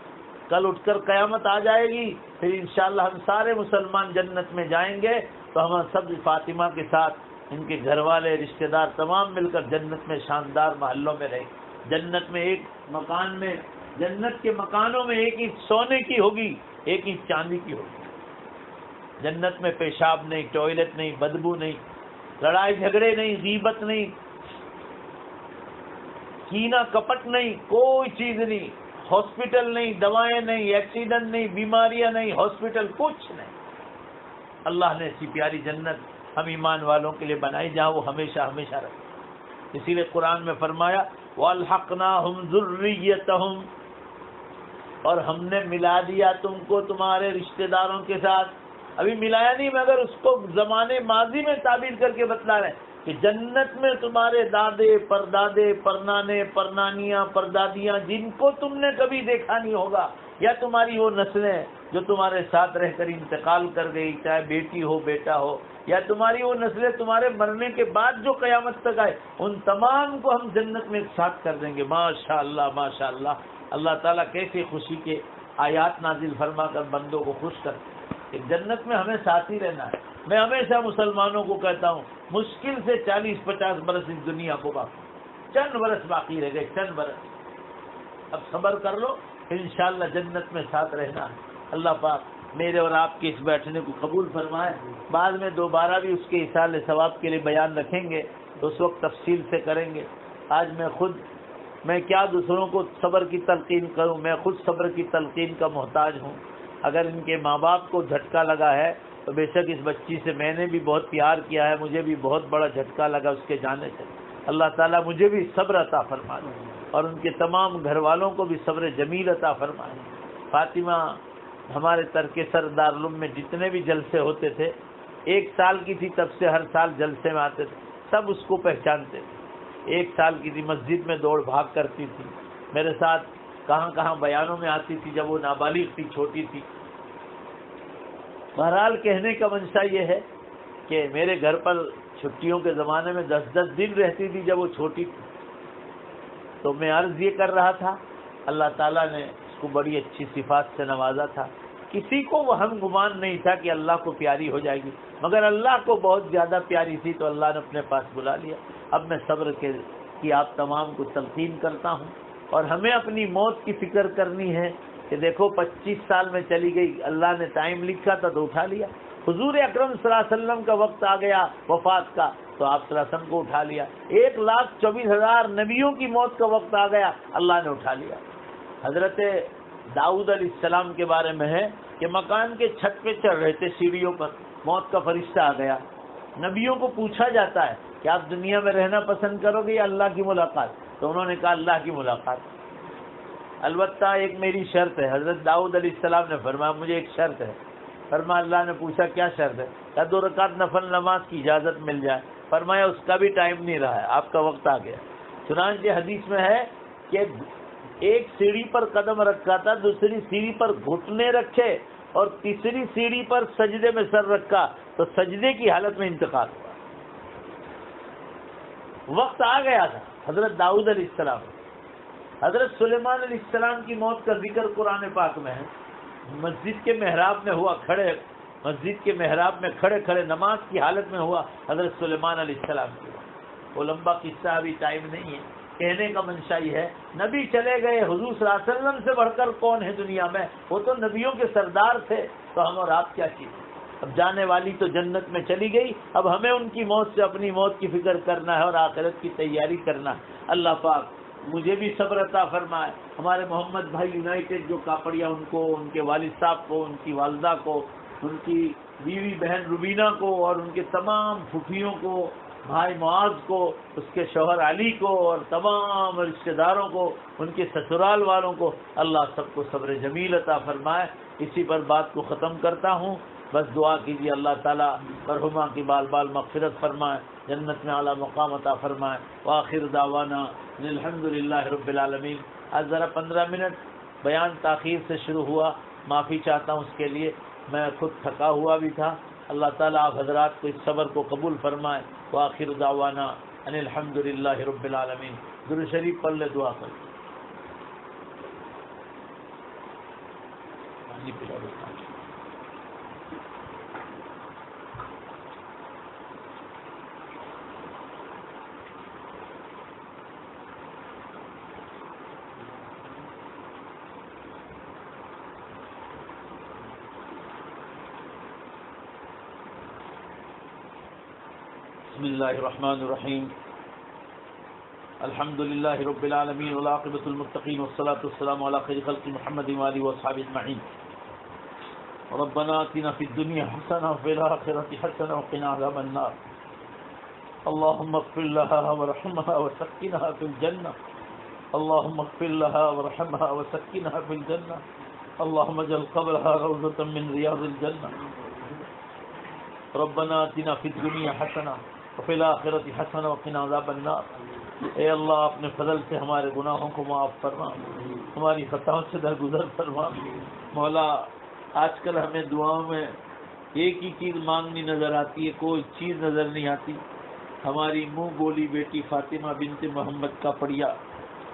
کل اٹھ کر قیامت آ جائے گی، پھر انشاءاللہ ہم سارے مسلمان جنت میں جائیں گے. تو ہم سب فاطمہ کے ساتھ ان کے گھر والے، رشتہ دار تمام مل کر جنت میں شاندار محلوں میں رہیں. جنت میں ایک مکان میں، جنت کے مکانوں میں ایک اینٹ سونے کی ہوگی، ایک اینٹ چاندی کی ہوگی. جنت میں پیشاب نہیں، ٹوائلٹ نہیں، بدبو نہیں، لڑائی جھگڑے نہیں، غیبت نہیں، کینہ کپٹ نہیں، کوئی چیز نہیں. ہاسپٹل نہیں، دوائیں نہیں، ایکسیڈنٹ نہیں، بیماریاں نہیں، ہاسپٹل کچھ نہیں. اللہ نے ایسی پیاری جنت ہم ایمان والوں کے لیے بنائی جہاں وہ ہمیشہ ہمیشہ رہے. اسی لیے قرآن میں فرمایا وَأَلْحَقْنَاهُمْ ذُرِّيَّتَهُمْ، اور ہم نے ملا دیا تم کو تمہارے رشتہ داروں کے ساتھ. ابھی ملایا نہیں مگر اس کو زمانے ماضی میں تعبیر کر کے بتلا رہے ہیں کہ جنت میں تمہارے دادے، پردادے، پرنانے، پرنانیاں، پردادیاں جن کو تم نے کبھی دیکھا نہیں ہوگا، یا تمہاری وہ نسلیں جو تمہارے ساتھ رہ کر انتقال کر گئی، چاہے بیٹی ہو بیٹا ہو، یا تمہاری وہ نسلیں تمہارے مرنے کے بعد جو قیامت تک آئے، ان تمام کو ہم جنت میں ایک ساتھ کر دیں گے. ماشاء اللہ ماشاء اللہ. اللہ تعالیٰ کیسے خوشی کے آیات نازل فرما کر بندوں کو خوش کرتے ہیں کہ جنت میں ہمیں ساتھ ہی رہنا ہے. میں ہمیشہ مسلمانوں کو کہتا ہوں مشکل سے 40-50 برس اس دنیا کو باقی، چند برس باقی رہ گئے، چند برس. اب صبر کر لو، انشاءاللہ جنت میں ساتھ رہنا ہے. اللہ پاک میرے اور آپ کے اس بیٹھنے کو قبول فرمائے. بعد میں دوبارہ بھی اس کے ایصال ثواب کے لیے بیان رکھیں گے. تو اس وقت تفصیل سے کریں گے. آج میں کیا دوسروں کو صبر کی تلقین کروں، میں خود صبر کی تلقین کا محتاج ہوں. اگر ان کے ماں باپ کو جھٹکا لگا ہے تو بے شک اس بچی سے میں نے بھی بہت پیار کیا ہے، مجھے بھی بہت بڑا جھٹکا لگا اس کے جانے سے. اللہ تعالیٰ مجھے بھی صبر عطا فرمائے اور ان کے تمام گھر والوں کو بھی صبر جمیل عطا فرمائے. فاطمہ ہمارے ترک دارالعلوم میں جتنے بھی جلسے ہوتے تھے، 1 سال کی تھی تب سے ہر سال جلسے میں آتے تھے، سب اس کو پہچانتے تھے. 1 سال کی تھی، مسجد میں دوڑ بھاگ کرتی تھی میرے ساتھ، کہاں کہاں بیانوں میں آتی تھی جب وہ نابالغ تھی، چھوٹی تھی. بہرحال کہنے کا منشا یہ ہے کہ میرے گھر پر چھٹیوں کے زمانے میں 10 دن رہتی تھی جب وہ چھوٹی تھی. تو میں عرض یہ کر رہا تھا، اللہ تعالیٰ نے اس کو بڑی اچھی صفات سے نوازا تھا. کسی کو وہم گمان نہیں تھا کہ اللہ کو پیاری ہو جائے گی، مگر اللہ کو بہت زیادہ پیاری تھی تو اللہ نے اپنے پاس بلا لیا. اب میں صبر کی آپ تمام کو تلقین کرتا ہوں، اور ہمیں اپنی موت کی فکر کرنی ہے کہ دیکھو 25 سال میں چلی گئی، اللہ نے ٹائم لکھا تھا تو اٹھا لیا. حضور اکرم صلی اللہ علیہ وسلم کا وقت آ گیا وفات کا تو آپ صلی اللہ علیہ وسلم کو اٹھا لیا. 1,24,000 نبیوں کی موت کا وقت آ گیا، اللہ نے اٹھا لیا. حضرت داؤد علیہ السلام کے بارے میں ہے کہ مکان کے چھت پہ چڑھ رہے تھے سیڑھیوں پر، موت کا فرشتہ آ گیا. نبیوں کو پوچھا جاتا ہے کہ آپ دنیا میں رہنا پسند کرو گے یا اللہ کی ملاقات؟ تو انہوں نے کہا اللہ کی ملاقات. البتہ ایک میری شرط ہے. حضرت داؤد علیہ السلام نے فرمایا مجھے ایک شرط ہے. فرمایا اللہ نے پوچھا کیا شرط ہے؟ کہا 2 رکعت نفل نماز کی اجازت مل جائے. فرمایا اس کا بھی ٹائم نہیں رہا ہے، آپ کا وقت آ گیا. چنانچہ حدیث میں ہے کہ ایک سیڑھی پر قدم رکھا تھا، دوسری سیڑھی پر گھٹنے رکھے اور تیسری سیڑھی پر سجدے میں سر رکھا تو سجدے کی حالت میں انتقال ہوا. وقت آ گیا تھا. حضرت داؤد علیہ السلام. حضرت سلیمان علیہ السلام کی موت کا ذکر قرآن پاک میں ہے. مسجد کے محراب میں ہوا، مسجد کے محراب میں کھڑے نماز کی حالت میں ہوا حضرت سلیمان علیہ السلام کی. وہ لمبا قصہ ابھی ٹائم نہیں ہے. کہنے کا منشا یہ ہے نبی چلے گئے، حضور صلی اللہ علیہ وسلم سے بڑھ کر کون ہے دنیا میں؟ وہ تو نبیوں کے سردار تھے. تو ہم اور آپ کیا چیز؟ اب جانے والی تو جنت میں چلی گئی، اب ہمیں ان کی موت سے اپنی موت کی فکر کرنا ہے اور آخرت کی تیاری کرنا ہے. اللہ پاک مجھے بھی صبر عطا فرمائے. ہمارے محمد بھائی یونائٹڈ جو کاپڑیا، ان کو، ان کے والد صاحب کو، ان کی والدہ کو، ان کی بیوی بہن روبینہ کو اور ان کے تمام پھوپھیوں کو، بھائی معاذ کو، اس کے شوہر علی کو اور تمام رشتہ داروں کو، ان کے سسرال والوں کو اللہ سب کو صبر جمیل عطا فرمائے. اسی پر بات کو ختم کرتا ہوں. بس دعا کیجیے اللہ تعالیٰ مرحومہ کی بال بال مغفرت فرمائے، جنت میں اعلیٰ مقام عطا فرمائے. وآخر دعوانا الحمدللہ رب العالمین. آج ذرا 15 منٹ بیان تاخیر سے شروع ہوا، معافی چاہتا ہوں اس کے لیے. میں خود تھکا ہوا بھی تھا. اللہ تعالیٰ آپ حضرات کو اس صبر کو قبول فرمائے. وآخر دعوانا ان الحمدللہ رب العالمین. درود شریف پڑھ لے، دعا کر. بسم اللہ الرحمن الرحیم. الحمد للہ رب العالمین والعاقبۃ للمتقین والصلاة والسلام علی خیر خلق محمد وآلہ وصحبہ اجمعین. ربنا آتنا فی الدنیا حسنہ وفی الآخرۃ حسنہ وقنا عذاب النار. اللهم اغفر لها وارحمها وسكنها في الجنة. اللهم اغفر لها وارحمها وسكنها في الجنة. اللهم اجعل قبرها روضة من رياض الجنة. ربنا آتنا فی الدنیا حسنہ وفی الآخرۃ حسنہ وقنا عذاب النار. اے اللہ اپنے فضل سے ہمارے گناہوں کو معاف فرما، ہماری خطاؤں سے درگزر فرما. مولا آج کل ہمیں دعاؤں میں ایک ہی چیز مانگنی نظر آتی ہے، کوئی چیز نظر نہیں آتی. ہماری منہ بولی بیٹی فاطمہ بنت محمد کا پڑیا،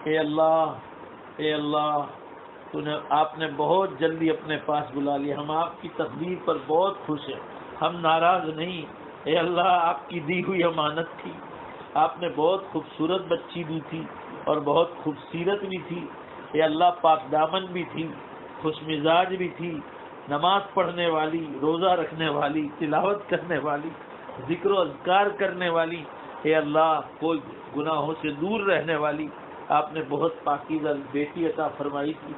اے اللہ آپ نے بہت جلدی اپنے پاس بلا لیا. ہم آپ کی تقدیر پر بہت خوش ہیں، ہم ناراض نہیں. اے اللہ آپ کی دی ہوئی امانت تھی. آپ نے بہت خوبصورت بچی دی تھی اور بہت خوبصورت بھی تھی. اے اللہ پاک دامن بھی تھی، خوش مزاج بھی تھی، نماز پڑھنے والی، روزہ رکھنے والی، تلاوت کرنے والی، ذکر و اذکار کرنے والی. اے اللہ کوئی گناہوں سے دور رہنے والی آپ نے بہت پاکیزہ بیٹی عطا فرمائی تھی،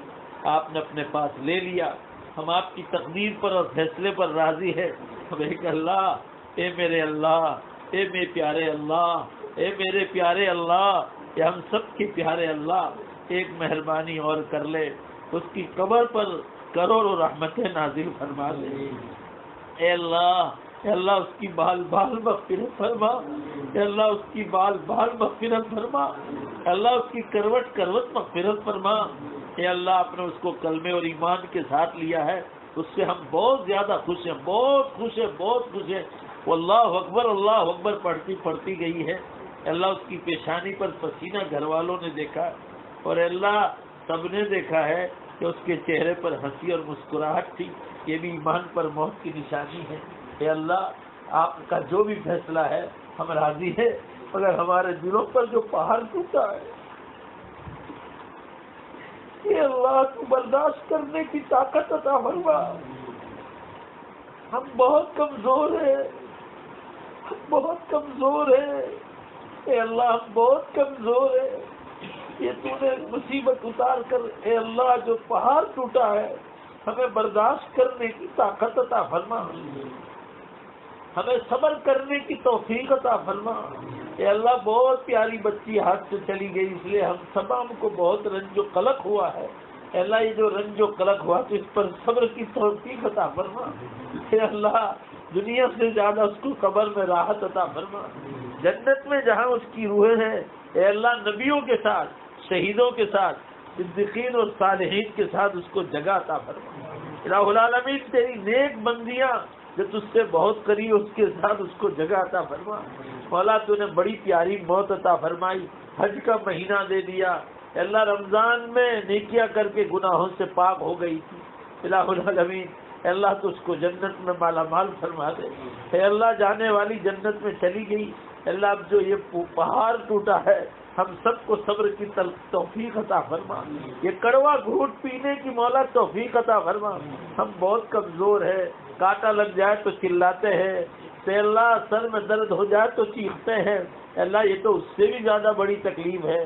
آپ نے اپنے پاس لے لیا، ہم آپ کی تقدیر پر اور فیصلے پر راضی ہے۔ ہم ایک اللہ، اے میرے اللہ، اے میرے پیارے اللہ، اے میرے پیارے اللہ، اے ہم سب کے پیارے اللہ، ایک مہربانی اور کر لے، اس کی قبر پر کروڑوں رحمتیں نازل فرما دے۔ اے اللہ اس کی بال بال مغفرت فرما، اے اللہ اس کی بال بال مغفرت فرما، اے اللہ اس کی کروٹ کروٹ مغفرت فرما۔ اے اللہ آپ نے اس کو کلمے اور ایمان کے ساتھ لیا ہے، اس سے ہم بہت زیادہ خوش ہیں، بہت خوش ہیں، بہت خوش ہیں۔ وہ اللہ اکبر پڑھتی گئی ہے۔ اللہ اس کی پیشانی پر پسینہ گھر والوں نے دیکھا ہے، اور اللہ سب نے دیکھا ہے کہ اس کے چہرے پر ہنسی اور مسکراہٹ تھی، یہ بھی ایمان پر موت کی نشانی ہے۔ اے اللہ آپ کا جو بھی فیصلہ ہے ہم راضی ہیں، مگر ہمارے دلوں پر جو پہاڑ ٹوٹا ہے، اے اللہ تو برداشت کرنے کی طاقت عطا فرما۔ ہم بہت کمزور ہیں، ہم بہت کمزور ہیں، اے اللہ ہم بہت کمزور ہیں۔ یہ تو نے مصیبت اتار کر اے اللہ جو پہاڑ ٹوٹا ہے ہمیں برداشت کرنے کی طاقت عطا فرما، ہمیں صبر کرنے کی توفیق عطا فرما۔ اے اللہ بہت پیاری بچی ہاتھ سے چلی گئی، اس لیے ہم تمام کو بہت رنج و قلق ہوا ہے۔ اے اللہ یہ جو رنج و قلق ہوا تو اس پر صبر کی توفیق عطا فرما۔ اے اللہ دنیا سے زیادہ اس کو قبر میں راحت عطا فرما، جنت میں جہاں اس کی روحیں ہیں اے اللہ نبیوں کے ساتھ، شہیدوں کے ساتھ، صدیقین اور صالحین کے ساتھ اس کو جگہ عطا فرما۔ الہ العالمین تیری نیک بندیاں جو تجھ سے بہت قریب اس کے ساتھ اس کو جگہ عطا فرما۔ مولا تو نے بڑی پیاری موت عطا فرمائی، حج کا مہینہ دے دیا، اے اللہ رمضان میں نیکیاں کر کے گناہوں سے پاک ہو گئی تھی، الہ العالمین اے اللہ تو اس کو جنت میں مالا مال فرما دے۔ اے اللہ جانے والی جنت میں چلی گئی، اے اللہ اب جو یہ پہاڑ ٹوٹا ہے ہم سب کو صبر کی توفیق عطا فرما، یہ کڑوا گھونٹ پینے کی مولا توفیق عطا فرما۔ ہم بہت کمزور ہیں، کانٹا لگ جائے تو چلاتے ہیں، اے اللہ سر میں درد ہو جائے تو چیختے ہیں، اے اللہ یہ تو اس سے بھی زیادہ بڑی تکلیف ہے،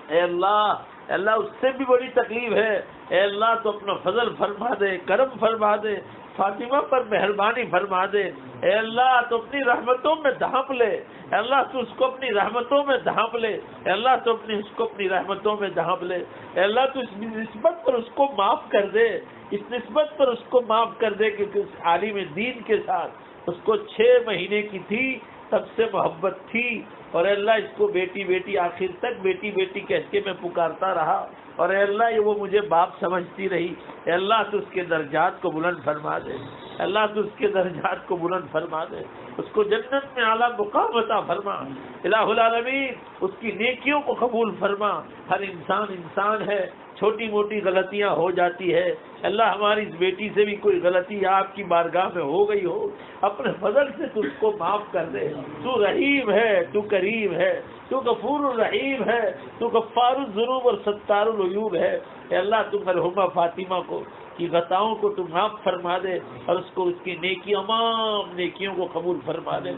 اے اللہ اس سے بھی بڑی تکلیف ہے۔ اے اللہ تو اپنا فضل فرما دے، کرم فرما دے، فاطمہ پر مہربانی فرما دے، اے اللہ تو اپنی رحمتوں میں ڈھانپ لے، اے اللہ تو اس کو اپنی رحمتوں میں ڈھانپ لے، اے اللہ تو اس کو اپنی رحمتوں میں ڈھانپ لے، اے اللہ تو اس نسبت پر اس کو معاف کر دے، اس نسبت پر اس کو معاف کر دے کہ اس عالم دین کے ساتھ اس کو 6 مہینے کی تھی تب سے محبت تھی، اور اے اللہ اس کو بیٹی بیٹی آخر تک بیٹی بیٹی کہہ کے میں پکارتا رہا، اور اے اللہ یہ وہ مجھے باپ سمجھتی رہی، اے اللہ تو اس کے درجات کو بلند فرما دے، اے اللہ تو اس کے درجات کو بلند فرما دے، اس کو جنت میں اعلیٰ مقام عطا فرما، الہ العالمین اس کی نیکیوں کو قبول فرما۔ ہر انسان ہے، چھوٹی موٹی غلطیاں ہو جاتی ہے، اللہ ہماری اس بیٹی سے بھی کوئی غلطی آپ کی بارگاہ میں ہو گئی ہو، اپنے فضل سے تو اس کو معاف کر دے، تو رحیم ہے، تو کریم ہے، تو غفور الرحیم ہے، تو غفار الذنوب اور ستار العیوب ہے۔ اے اللہ تو مرحومہ فاطمہ کو کی خطاؤں کو تو معاف فرما دے، اور اس کو اس کی تمام نیکیوں کو قبول فرما دے۔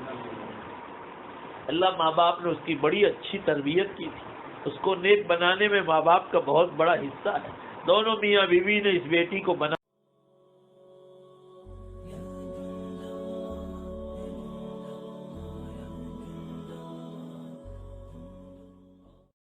اللہ ماں باپ نے اس کی بڑی اچھی تربیت کی تھی، اس کو نیک بنانے میں ماں باپ کا بہت بڑا حصہ ہے، دونوں میاں بیوی نے اس بیٹی کو بنا